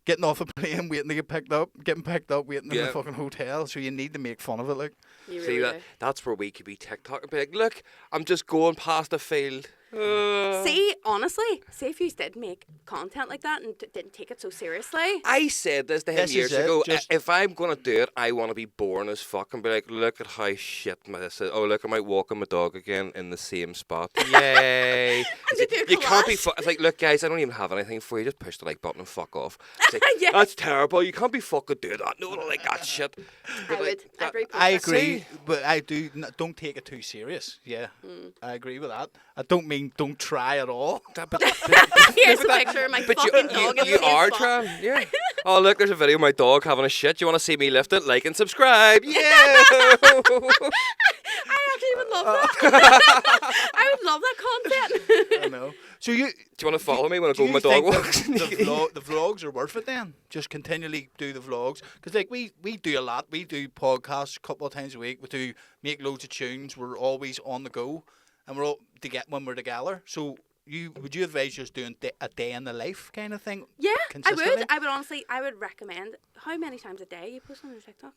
getting off a plane, waiting to get picked up, getting picked up, waiting in Yeah. the fucking hotel. So you need to make fun of it, like. You See, really do. that's where we could be TikTok and be like, look, I'm just going past a field. See, honestly, see if you did make content like that and didn't take it so seriously. I said this to him This is years it, ago. just- If I'm going to do it, I want to be boring as fuck and be like, look at how shit this is. Oh, look, I might walking my dog again in the same spot. Yay. And you do You can't be... collage. It's like, look, guys, I don't even have anything for you. Just push the like button and fuck off. It's like, Yeah. that's terrible. You can't be fucking doing that. No one will like that shit. I But, would. like, that- Every I post. agree, but I do. Don't take it too serious. Yeah, I agree with that. I don't mean don't try at all. Here's a picture of my But fucking dog in you the same are spot. trying, yeah. Oh, look, there's a video of my dog having a shit. You want to see me lift it? Like and subscribe. Yeah. I actually would love that. I would love that content. I know. So you Do you want to follow me when I do go on my you dog think walks? the vlogs are worth it then? Just continually do the vlogs because like we do a lot. We do podcasts a couple of times a week. We do make loads of tunes. We're always on the go, and we're all to get when we're together. So would you advise just doing a day in the life kind of thing? Yeah, I consistently? would. I would honestly. I would recommend. How many times a day you post on your TikTok?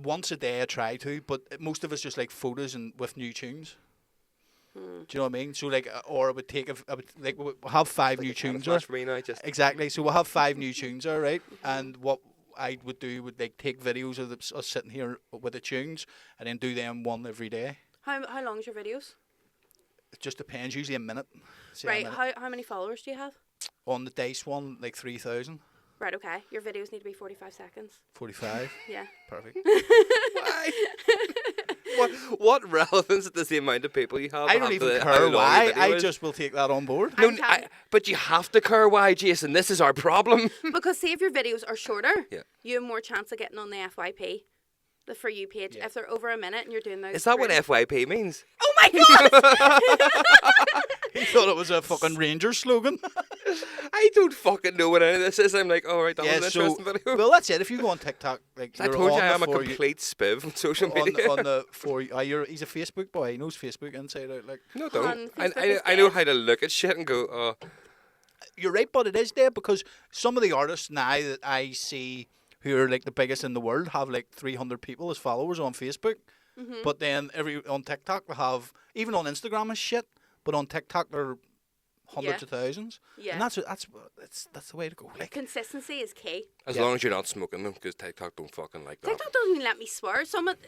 Once a day I try to, but most of it's just like photos and with new tunes. Do you know what I mean? So like, or I would take we'll have 5 new tunes. Flash for me now, just Exactly. So we'll have 5 new tunes, all right. And what I would do would like take videos of us sitting here with the tunes, and then do them one every day. How long's your videos? It just depends. Usually a minute. Say a Right. minute. How many followers do you have? On the dice one, like 3,000, Right. Okay. Your videos need to be 45 seconds. 45. Yeah. Perfect. why? what relevance does the amount of people you have? I don't have even to how care long your why. video I is? just will take that on board. No, I'm telling- but you have to care why, Jason. This is our problem. Because see if your videos are shorter, Yeah. you have more chance of getting on the FYP, the For You page. Yeah. If they're over a minute and you're doing those. Is that what for- FYP means? Oh my god! He thought it was a fucking Rangers slogan. I don't fucking know what any of this is. I'm like, all right, that was an interesting video. well, that's it. If you go on TikTok, like I you're told you on I the am a For You- complete spiv on social on, media. on the for he's a Facebook boy. He knows Facebook inside out. Like No, On don't. Facebook I is know dead. how to look at shit and go, oh, you're right, but it is there because some of the artists now that I see who are like the biggest in the world have like 300 people as followers on Facebook, but then on TikTok they have even on Instagram is shit, but on TikTok they're hundreds Yeah. of thousands. Yeah. And that's the way to go. Like Consistency is key. as Yeah. long as you're not smoking them, because TikTok don't fucking like that. TikTok doesn't even let me swear.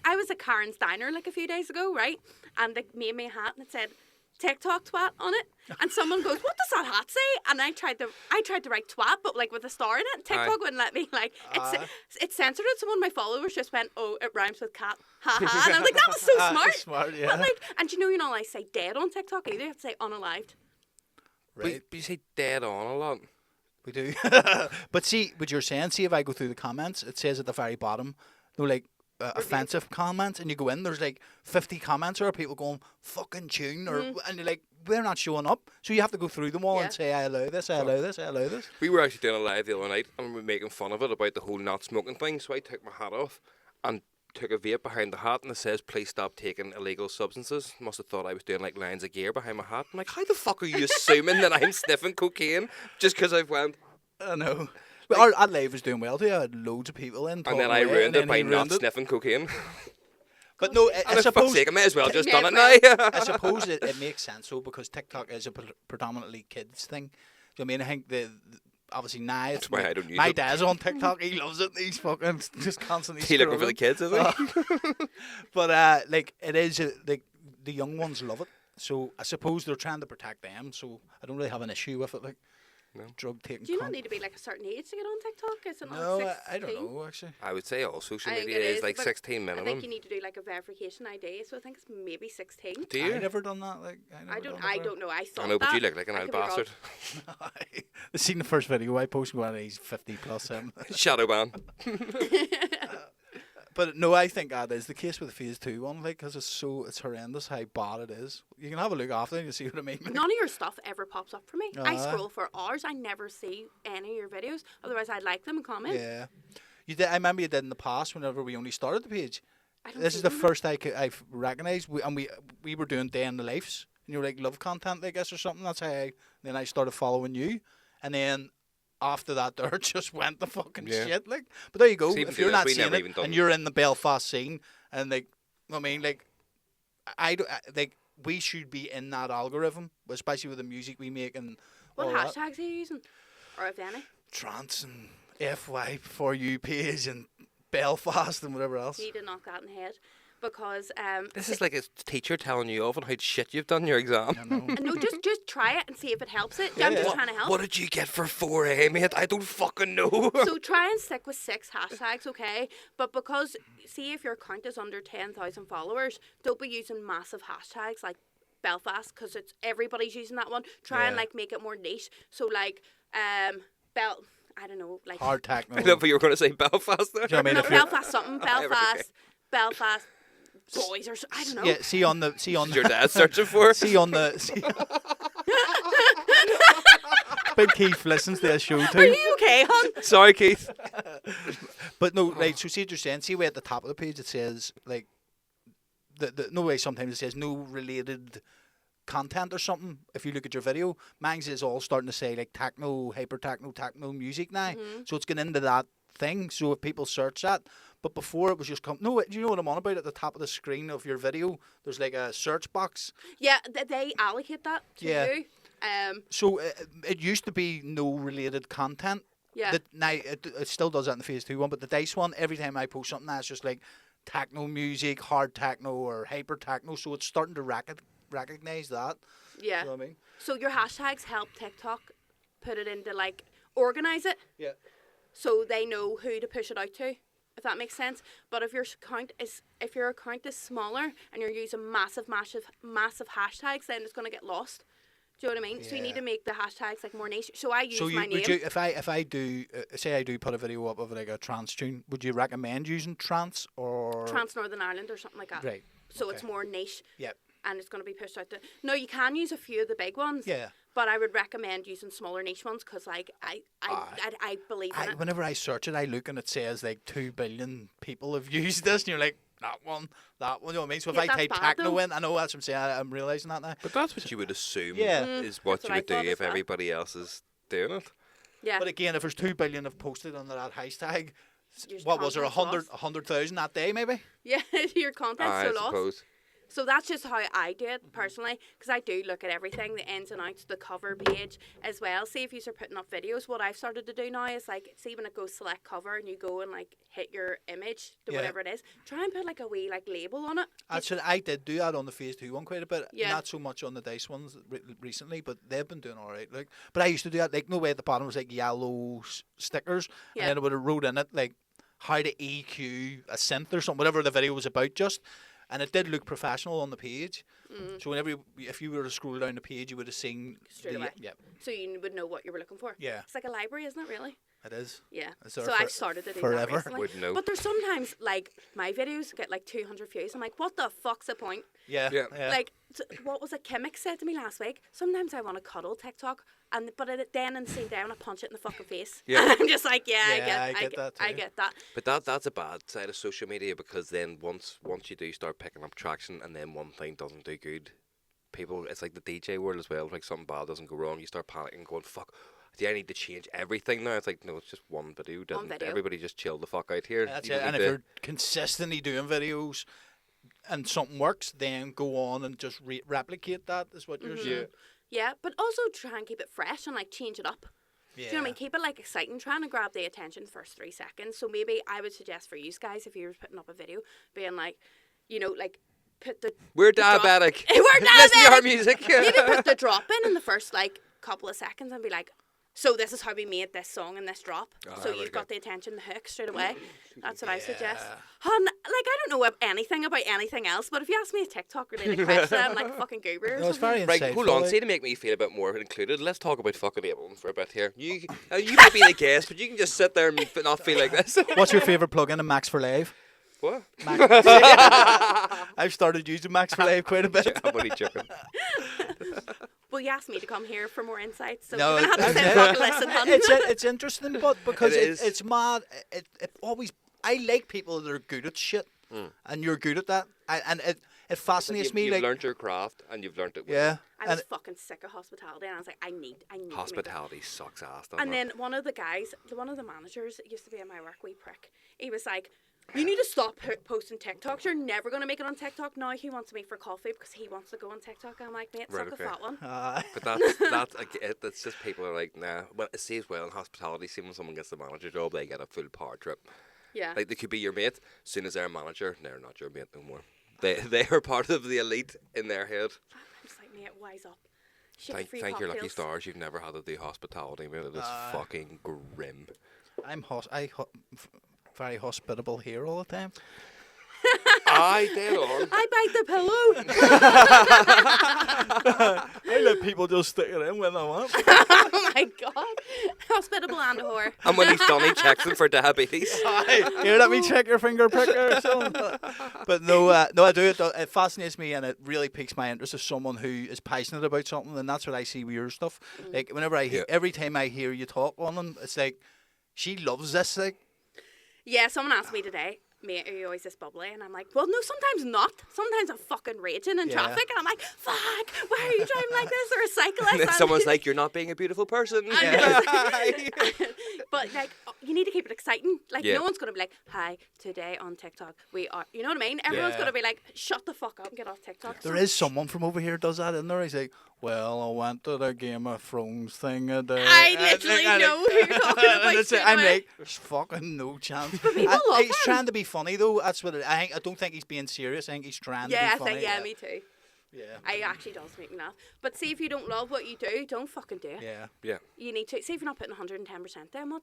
I was at Karen's Diner like a few days ago, right? And they made me a hat and it said TikTok twat on it. And someone goes, "What does that hat say?" And I tried to write twat, but like with a star in it. And TikTok Aye. wouldn't let me. Like it censored it. So one of my followers just went, "Oh, it rhymes with cat." Ha ha. And I was like, "That was so smart." smart, yeah. But like, and you know, I say dead on TikTok either. You have to say unalived. right, But you say dead on a lot. we do. But see, what you're saying, see if I go through the comments, it says at the very bottom, no, like offensive comments, and you go in, there's like 50 comments or people going fucking tune, or and you're like, they're not showing up, so you have to go through them all Yeah. and say, I allow this, I allow this, I allow this. We were actually doing a live the other night and we were making fun of it about the whole not smoking thing. So I took my hat off and took a vape behind the hat and it says, "Please stop taking illegal substances." Must have thought I was doing like lines of gear behind my hat. I'm like, how the fuck are you assuming that I'm sniffing cocaine just because I've went? I know. But our live was doing well too. I had loads of people in. And talking then I away, ruined and it by he not ruined it. sniffing cocaine. But no, I And for suppose fuck's sake, I may as well just done it Yeah, now. I suppose it makes sense though, because TikTok is a predominantly kids thing. Do you know what I mean? I think obviously now it's That's why I don't use my it. dad's on TikTok. He loves it. He's fucking just constantly. He looking for the scrolling. kids, is he? But like it is like the young ones love it. So I suppose they're trying to protect them. So I don't really have an issue with it. Like No. drug taking. Do you not need to be like a certain age to get on TikTok? Is it not No, like I don't 16? know actually. I would say all social I think media it is is, like but 16 I minimum. think you need to do like a verification ID, so I think it's maybe 16. Do I you? never done that. Like I don't know. I thought I know, but you that. look like an I old could be wrong. bastard. I seen the first video I posted when he's 50 plus him. Shadow ban. But no, I think that is the case with the phase 2 one, like, because it's horrendous how bad it is. You can have a look after and you see what I mean. None of your stuff ever pops up for me. I Aye. scroll for hours. I never see any of your videos. Otherwise, I'd like them and comment. Yeah, you did. I remember you did in the past whenever we only started the page. I don't This see is the them. first I've recognised. We were doing day in the lives, and you were like love content, I guess, or something. That's how then I started following you, and then after that, there just went the fucking Yeah. shit. Like, but there you go. See, even If you're do that, not we seeing never it, even done and it. you're in the Belfast scene, and like, I mean, like, like we should be in that algorithm, especially with the music we make and What all that. hashtags are you using? Or if any? Trance and FY for you page and Belfast and whatever else. You need to knock that in the head. Because This is like a teacher telling you off on how shit you've done your exam. I know. no, just try it and see if it helps it. Yeah, I'm just yeah. trying to help. What did you get for 4A, mate? I don't fucking know. So try and stick with 6 hashtags, okay? But because, see if your account is under 10,000 followers, don't be using massive hashtags like Belfast, because it's everybody's using that one. Try and Yeah. like make it more niche. So like I don't know, like Hard techno. I love what you were going to say Belfast there. Do you know what I mean? no, If you're- Belfast something, Belfast boys or I don't know. Yeah, see on the Your dad's searching for. see on the Big Keith listens to this show Are too. you okay, hon? Sorry, Keith. But no, like, so see what you're saying. See way at the top of the page it says like the no way sometimes it says no related content or something. If you look at your video, mine's is all starting to say like techno, hyper techno music now. So it's getting into that thing. So if people search that, but before it was just no. Do you know what I'm on about? At the top of the screen of your video, there's like a search box. Yeah, they allocate that to Yeah. you. So it used to be no related content. Yeah. Now it still does that in the phase 2 one, but the dice one, every time I post something, that's just like techno music, hard techno, or hyper techno. So it's starting to recognize that. Yeah. You know what I mean? So your hashtags help TikTok put it into like organize it Yeah. so they know who to push it out to. If that makes sense. But if your account is smaller and you're using massive hashtags, then it's gonna get lost. Do you know what I mean? So you need Yeah. to make the hashtags like more niche. So I use So my name. would you, if I do say I do put a video up of like a trance tune, would you recommend using trance or Trans Northern Ireland or something like that. Right. So it's okay. more niche. Yep. And it's going to be pushed out to. No, you can use a few of the big ones. Yeah. But I would recommend using smaller niche ones because, like, I believe in it. Whenever I search it, I look and it says like 2 billion people have used this, and you're like that one. You know what I mean? So if Yeah, I that's type bad, techno though. in, I know that's what I'm saying. I'm realizing that now. But that's what you would assume Yeah. is what That's you what I would do thought as if well. everybody else is doing it. Yeah. But again, if there's 2 billion have posted under that hashtag, Your what was there, content's 100,000 that day maybe? Yeah, your content's I so lost. suppose. So that's just how I do it personally, because I do look at everything, the ins and outs, the cover page as well. See if you're putting up videos. What I've started to do now is like, see when it goes select cover and you go and like hit your image, to Yeah. whatever it is, try and put like a wee like label on it. Actually, I did do that on the phase 2 one quite a bit. Yeah. Not so much on the dice ones recently, but they've been doing all right. Like, but I used to do that. Like, no way at the bottom was like yellow stickers, Yeah. and then it would have wrote in it like how to EQ a synth or something, whatever the video was about, just. And it did look professional on the page. So whenever if you were to scroll down the page, you would have seen Straight away. Yeah, So you would know what you were looking for. Yeah. It's like a library, isn't it really? it is. Yeah. It's So there for- I've started to do forever. that recently. Wouldn't know. But there's sometimes like my videos get like 200 views. I'm like, what the fuck's the point? Yeah, Yeah. Like, what was it Kimmick said to me last week? Sometimes I want to cuddle TikTok, but then in the same day I want to punch it in the fucking face. Yeah. And I'm just like, Yeah, I get that I too. get that. But that's a bad side of social media because then once you do start picking up traction and then one thing doesn't do good, people, it's like the DJ world as well. Like something bad doesn't go wrong, you start panicking, going, "Fuck, do I need to change everything now?" It's like, no, it's just one video. Didn't video. everybody just chill the fuck out here? That's You it. don't And need if to- you're consistently doing videos, and something works, then go on and just replicate that. Is what you're saying. Yeah, but also try and keep it fresh and like change it up. Do you know what I mean? Keep it like exciting, trying to grab the attention first 3 seconds. So maybe I would suggest for you guys, if you were putting up a video, being like, you know, like put the We're diabetic. We're Listen to our diabetic. music. Maybe put the drop in the first like couple of seconds and be like, so this is how we made this song and this drop. So you've got the attention, the hook straight away. That's what I suggest. Hun, like I don't know anything about anything else, but if you ask me a TikTok related question, I'm like a fucking guru or No, it's very Right, insightful. hold on. See, to make me feel a bit more included, let's talk about fucking Ableton for a bit here. You might be the guest, but you can just sit there and not feel like this. What's your favourite plugin in Max for Live? What? I've started using Max for Live quite a bit. I'm only joking. Well, you asked me to come here for more insights, so No, you're going to have to that's sit it. back and listen, hun. It's interesting, but because It is. it's mad. It always. I like people that are good at shit, and you're good at that. And it fascinates me. You've Like, learned your craft and you've learned it well. yeah, I was and fucking sick of hospitality, and I was like, I need to make this. Hospitality sucks ass, doesn't And it? then one of the guys, one of the managers that used to be in my work, wee prick, he was like, you need to stop posting TikToks. You're never going to make it on TikTok. Now he wants me for coffee because he wants to go on TikTok. I'm like, mate, Right, suck okay. a fat one. But that's like it. That's just people are like, nah. Well, it says well in hospitality. See, when someone gets the manager job, they get a full power trip. Yeah. Like they could be your mate. As soon as they're a manager, they're not your mate no more. They are part of the elite in their head. I'm just like, mate, wise up. Shit, free Thank your lucky cocktails. stars. You've never had to do hospitality, mate. It is fucking grim. I'm very hospitable here all the time. Aye, dead on. I bite the pillow. I let people just stick it in when they want. Oh my god. Hospitable and a whore. And when he's done, he checks them for diabetes. Here, let me check your finger pricker or something. But no, I do. It fascinates me, and it really piques my interest as someone who is passionate about something, and that's what I see with your stuff. Like whenever every time I hear you talk on them, it's like she loves this. Like, Yeah, someone asked me today, mate, are you always this bubbly? And I'm like, well, no, sometimes not. Sometimes I'm fucking raging in Yeah. traffic, and I'm like, fuck, why are you driving like this? Or a cyclist. And then And- someone's like, "You're not being a beautiful person." But like, you need to keep it exciting. Like, Yeah. no one's gonna be like, "Hi, today on TikTok we are." You know what I mean? Everyone's Yeah. gonna be like, "Shut the fuck up and get off TikTok." there is someone from over here does that in there. He's like, well, I went to the Game of Thrones thing. I literally know who you're talking about And it's- straight I'm away. like, there's fucking no chance. people love He's him. trying to be funny though. That's what I don't think he's being serious. I think he's trying Yeah, to I be funny. think yeah, me too. Yeah. I actually does make me laugh. But see, if you don't love what you do, don't fucking do it. Yeah. Yeah. You need to. See, if you're not putting 110%, then What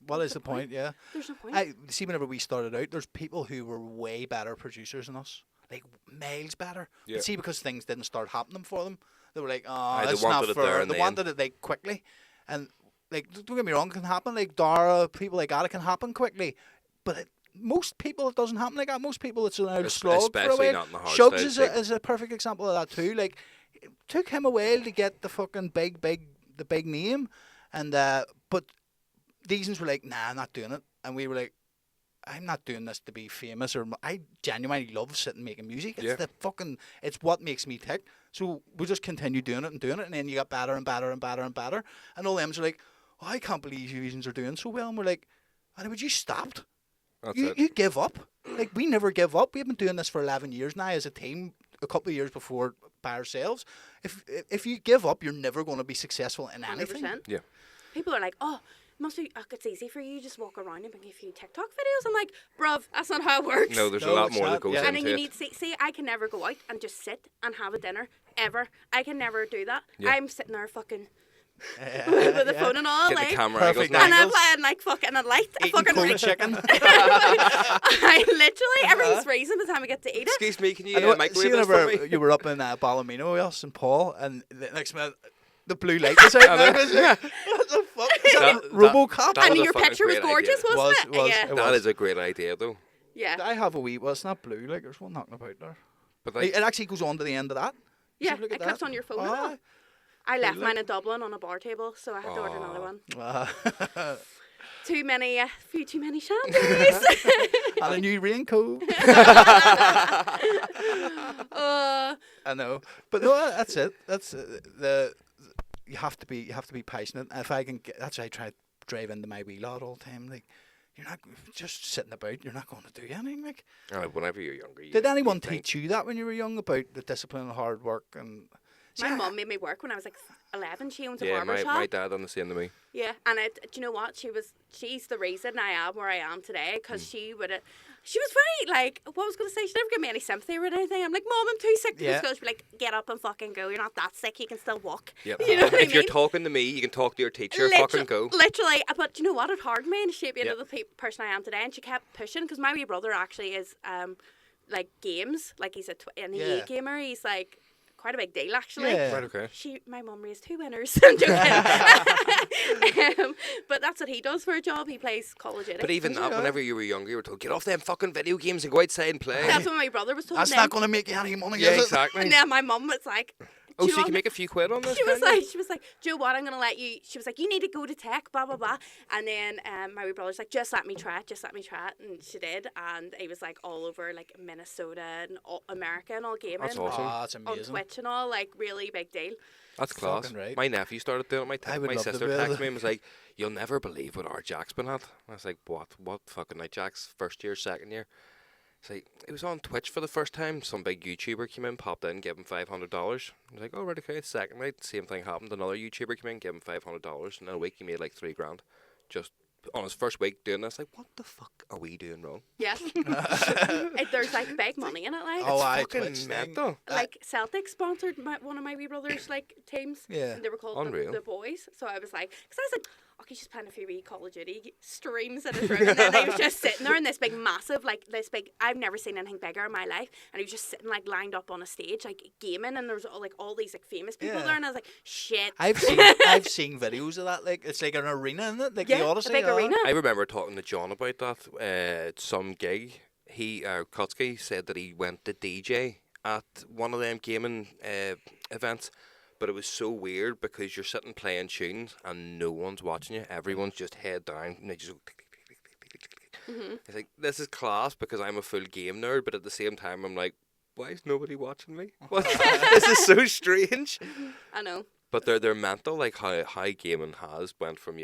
what's is the point? Yeah. There's no point. I see. Whenever we started out, there's people who were way better producers than us, like miles better. Yeah. But see, because things didn't start happening for them, they were like, "Oh, Aye, they that's not wanted it there fair." and They then. wanted it like quickly, and like don't get me wrong, it can happen. Like Dara, people like that, it can happen quickly, but most people it doesn't happen like that. Most people it's an old slog for a Especially while. not in the hard Shugs style is scene. is a perfect example of that too. Like it took him a while to get the fucking the big name, and but these ones were like, "Nah, I'm not doing it," and we were like, I'm not doing this to be famous, or I genuinely love sitting making music. It's Yeah. it's what makes me tick. So we just continue doing it, and then you got better and better and better and better, and all them are like, oh, I can't believe you are doing so well, and we're like, would you stopped? That's You it. you give up? Like we never give up. We've been doing this for 11 years now as a team. A couple of years before by ourselves. If you give up, you're never going to be successful in anything. 100%. Yeah. People are like, oh, must be, it's easy for you, just walk around and make a few TikTok videos. I'm like, bruv, that's not how it works. No, there's No, a lot it's more that not, goes yeah. And into then you it. need to see, I can never go out and just sit and have a dinner, ever. I can never do that. Yeah. I'm sitting there fucking with the phone and all, Get like, the camera Perfect angles. and I'm angles. playing like fucking a light. I Eating fucking cold reach. chicken. I literally, everything's freezing by the time I get to eat it. Excuse me, can you I know, see microwave this for whenever me? you were up in Ballymena with us and Paul, and the next minute the blue light was out. And I was like, what the fuck? Is that RoboCop? that And was a your fucking picture was great gorgeous, idea. wasn't Was, it? Yeah. it That was. is a great idea, though. Yeah. I have a wee. Well, it's not blue. Like there's one knocking about there. But It like, actually goes on to the end of that. Yeah, look at it clips that. on your phone. and Aye. all. I left look. mine in Dublin on a bar table, so I had to order another one. Too many shandies. And a new raincoat. uh, I know, but no, that's it. That's the you have to be passionate. If I can, that's why I try to drive into my wee lot all the time. Like you're not just sitting about. You're not going to do anything. Like, Whenever you're younger. did anyone you think- teach you that when you were young about the discipline and hard work? And My mum made me work when I was like 11. She owns a Yeah, barber shop. my dad done the same to me. Yeah, and do you know what? She's the reason I am where I am today, because she was very, like, what was going to say, she never gave me any sympathy or anything. I'm like, Mom, I'm too sick to go to school. She'd be like, get up and fucking go. You're not that sick. You can still walk. Yep. You know what I If you're mean? talking to me, you can talk to your teacher. Fucking go. Literally, but do you know what? It hardened me and shaped me Yep. into the person I am today. And she kept pushing, because my wee brother actually is, like, games. Like, he's an EA gamer. He's, like, quite a big deal, actually. Yeah. Right, okay. My mum raised 2 winners. I'm joking. But that's what he does for a job. He plays Call of Duty. But even that, whenever you were younger, you were told, get off them fucking video games and go outside and play. That's what my brother was told. That's then. not going to make you any money, Yeah, is it? exactly. And then my mum was like, Oh, "Do so you you can know make a few quid on this? She was can you? like, do you know what? I'm gonna let you. She was like, you need to go to tech, blah blah blah. And then my wee brother's like, just let me try it, and she did. And he was like all over like Minnesota and America and all gaming. That's awesome. Oh, that's On amazing. Twitch and all, like really big deal. That's class. Fucking right. My nephew started doing it. I would My love to sister be able texted to- me and was like, you'll never believe what our Jack's been at. I was like, what? What fucking night Jack's first year, second year? It's like, it was on Twitch for the first time. Some big YouTuber came in, popped in, gave him $500. I was like, oh, right, okay. Second night, same thing happened. Another YouTuber came in, gave him $500. And in a week, he made like $3,000. Just on his first week doing this. Like, what the fuck are we doing wrong? Yes. There's like big money in it, like. Oh, I fucking Twitch thing. mental. Like Celtic sponsored one of my wee brothers' like teams. Yeah. And they were called Unreal. the Boys. So I was like, because I was like, oh, he's just playing a few wee Call of Duty streams in his room, and then he was just sitting there in this big, massive, like this big. I've never seen anything bigger in my life, and he was just sitting like lined up on a stage, like gaming, and there was all these like famous people Yeah. there, and I was like, shit. I've seen videos of that. Like, it's like an arena, isn't it? Like Yeah, the a Odyssey. big arena. I remember talking to John about that at some gig. Kutsky said that he went to DJ at one of them gaming events, but it was so weird because you're sitting playing tunes and no one's watching you. Everyone's just head down and they just go tick, tick, tick, tick, tick, tick, tick, tick. Mm-hmm. It's like, this is class because I'm a full game nerd, but at the same time I'm like, why is nobody watching me? What? This is so strange. I know. But they're mental, like how gaming has went from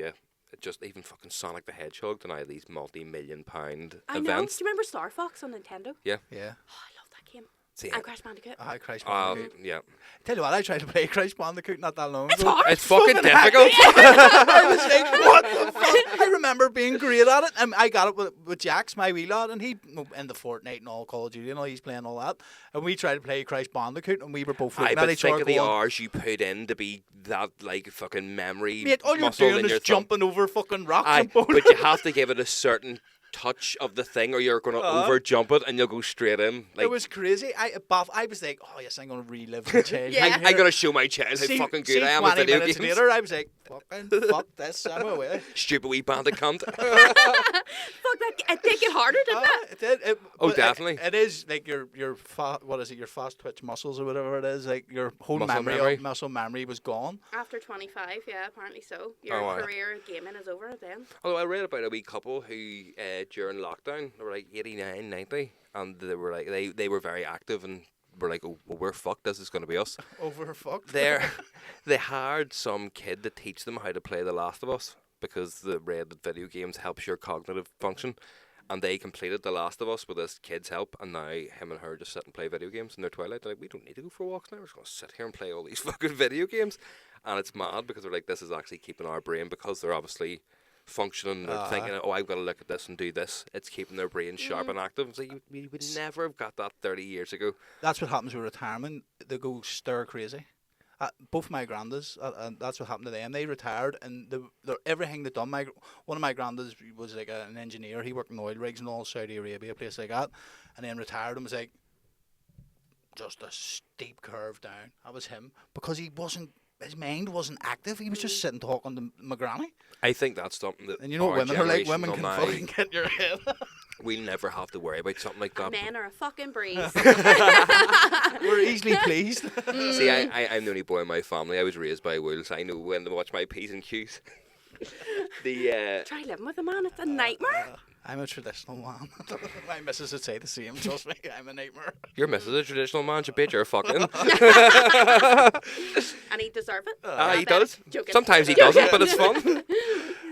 just even fucking Sonic the Hedgehog to now these multi-million-pound I know. Do events. you remember Star Fox on Nintendo? Yeah. Yeah. Oh, I love that game. See, And Crash Bandicoot. I Crash Bandicoot. yeah. Tell you what, I tried to play Crash Bandicoot not that long It's ago. hard. It's fucking Fucking difficult. I was like, what the fuck? I remember being great at it. I got it with Jax, my wee lad, and he in the Fortnite and all Call of Duty and all, he's playing all that. And we tried to play Crash Bandicoot, and we were both Aye, looking but at each think other of the going, hours you put in to be that like fucking memory mate, all you're muscle doing in is your thumb. jumping over fucking rocks Aye, and boulders. but you have to give it a certain touch of the thing, or you're going to over jump it, and you'll go straight in. Like, It was crazy. I was like, oh yes, I'm gonna relive the childhood. Yeah. I got to show my child how fucking good I am at 20 video minutes games. later, I was like, fuck this, I'm away. Stupid wee bandit cunt. Fuck that. It did get harder, didn't it? It did. Oh, but definitely. It is like your what is it? Your fast twitch muscles or whatever it is. Like your whole muscle memory was gone. After 25, yeah, apparently so. Your Oh, aye. career of gaming is over then. Although I read about a wee couple who during lockdown they were like 89, 90, and they were like they were very active and were like, oh, well, we're fucked. This is going to be us. Overfucked. They hired some kid to teach them how to play The Last of Us because the read that video games helps your cognitive function. And they completed The Last of Us with this kid's help, and now him and her just sit and play video games in their twilight. They're like, we don't need to go for walks now. We're just going to sit here and play all these fucking video games. And it's mad because they're like, this is actually keeping our brain, because they're obviously functioning or thinking, oh, I've got to look at this and do this. It's keeping their brain sharp and active. It's like, we would never have got that 30 years ago. That's what happens with retirement. They go stir crazy. Both my grandas, and that's what happened to them. They retired, and everything they done. One of my grandas was like an engineer. He worked in oil rigs and all, Saudi Arabia, a place like that, and then retired and was like just a steep curve down. That was him, because his mind wasn't active. He was just sitting talking to my granny. I think that's something that And you know what our women are like? generation Women will can now- fucking get in your head. We'll never have to worry about something like that. Men are a fucking breeze. We're easily pleased. See, I'm the only boy in my family. I was raised by wolves. I know when to watch my P's and Q's. Try living with a man, it's a nightmare. I'm a traditional man. My missus would say the same. Trust me, I'm a nightmare. Your missus is a traditional man, you bitch, you're fucking. And he deserves it. He does. Joking. Sometimes he doesn't, but it's fun.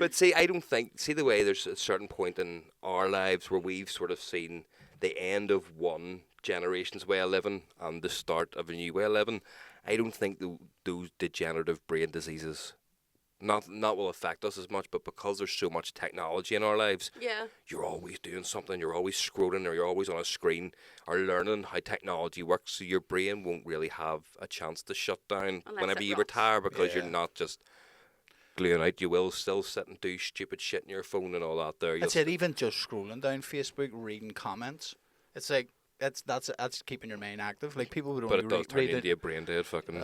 But see, I don't think. See the way there's a certain point in our lives where we've sort of seen the end of one generation's way of living and the start of a new way of living. I don't think those degenerative brain diseases not will affect us as much, but because there's so much technology in our lives, Yeah. you're always doing something, you're always scrolling, or you're always on a screen, or learning how technology works, so your brain won't really have a chance to shut down Unless whenever it you rots. retire, because Yeah. you're not just gluing out. You will still sit and do stupid shit in your phone and all that there. That's it. Even just scrolling down Facebook, reading comments. It's like that's keeping your mind active. Like people would But only it does turn read you it. into a brain dead fucking...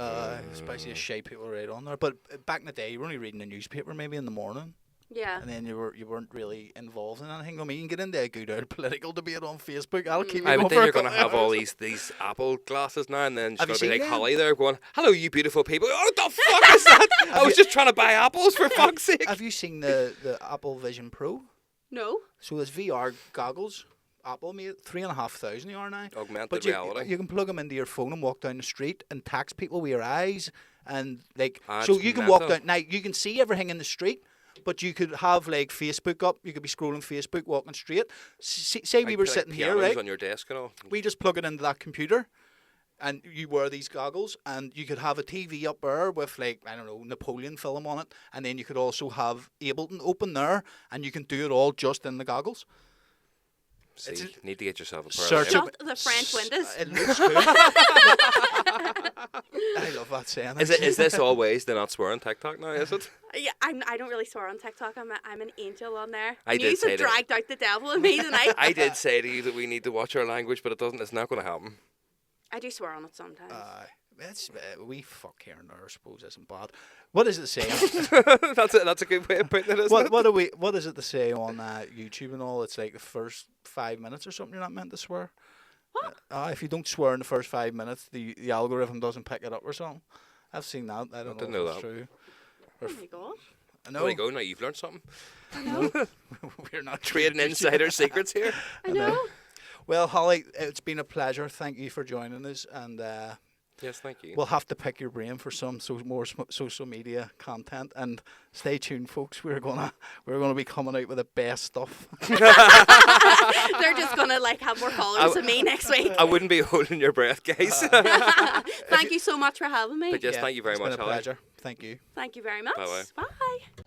Especially a shit people read on there. But back in the day, you were only reading the newspaper maybe in the morning, Yeah. and then you weren't really involved in anything. I mean, you can get into a good old political debate on Facebook. I'll keep you I going would for think a you're going to couple have all hours. these Apple glasses now, and then Have she's you going to be seen like them? Holly there going, hello, you beautiful people. Oh, what the fuck is that? I was just trying to buy apples, for fuck's sake. Have you seen the Apple Vision Pro? No. So it's VR goggles. Apple made 3,500 they are now. Augmented But reality. you can plug them into your phone and walk down the street and tax people with your eyes, and like Ah, so it's you can walk mental. down. Now you can see everything in the street, but you could have like Facebook up. You could be scrolling Facebook, walking straight. Say we Like, were put, like, sitting here, pianos right? on your desk and all. We just plug it into that computer, and you wear these goggles, and you could have a TV up there with like I don't know Napoleon film on it, and then you could also have Ableton open there, and you can do it all just in the goggles. See, It's you a- need to get yourself a pair Search of them. Shut the French windows. It looks cool. I love that saying. Is this always the not swearing TikTok now, is it? Yeah, I don't really swear on TikTok. I'm an angel on there. I did You say have that. dragged out the devil in me tonight. I did say to you that we need to watch our language, but it's not going to happen. I do swear on it sometimes. It's we fuck here and there. I suppose isn't bad. What does it say? That's a good way of putting it, isn't it? What is it to say on YouTube and all? It's like the first 5 minutes or something. You're not meant to swear. What? If you don't swear in the first 5 minutes, the algorithm doesn't pick it up or something. I've seen that. I don't didn't know know if it's that. true. Oh my god. I There know you go, now you've learned something. we're not Trading insider secrets here. I know. Well, Holly, it's been a pleasure. Thank you for joining us, and Yes, thank you. we'll have to pick your brain for some more social media content. And stay tuned, folks. We're gonna be coming out with the best stuff. They're just gonna like have more followers than me next week. I wouldn't be holding your breath, guys. Thank you so much for having me. But yes, Yeah, thank you very it's much, been a Holly. pleasure. Thank you. Thank you very much. Bye-bye. Bye.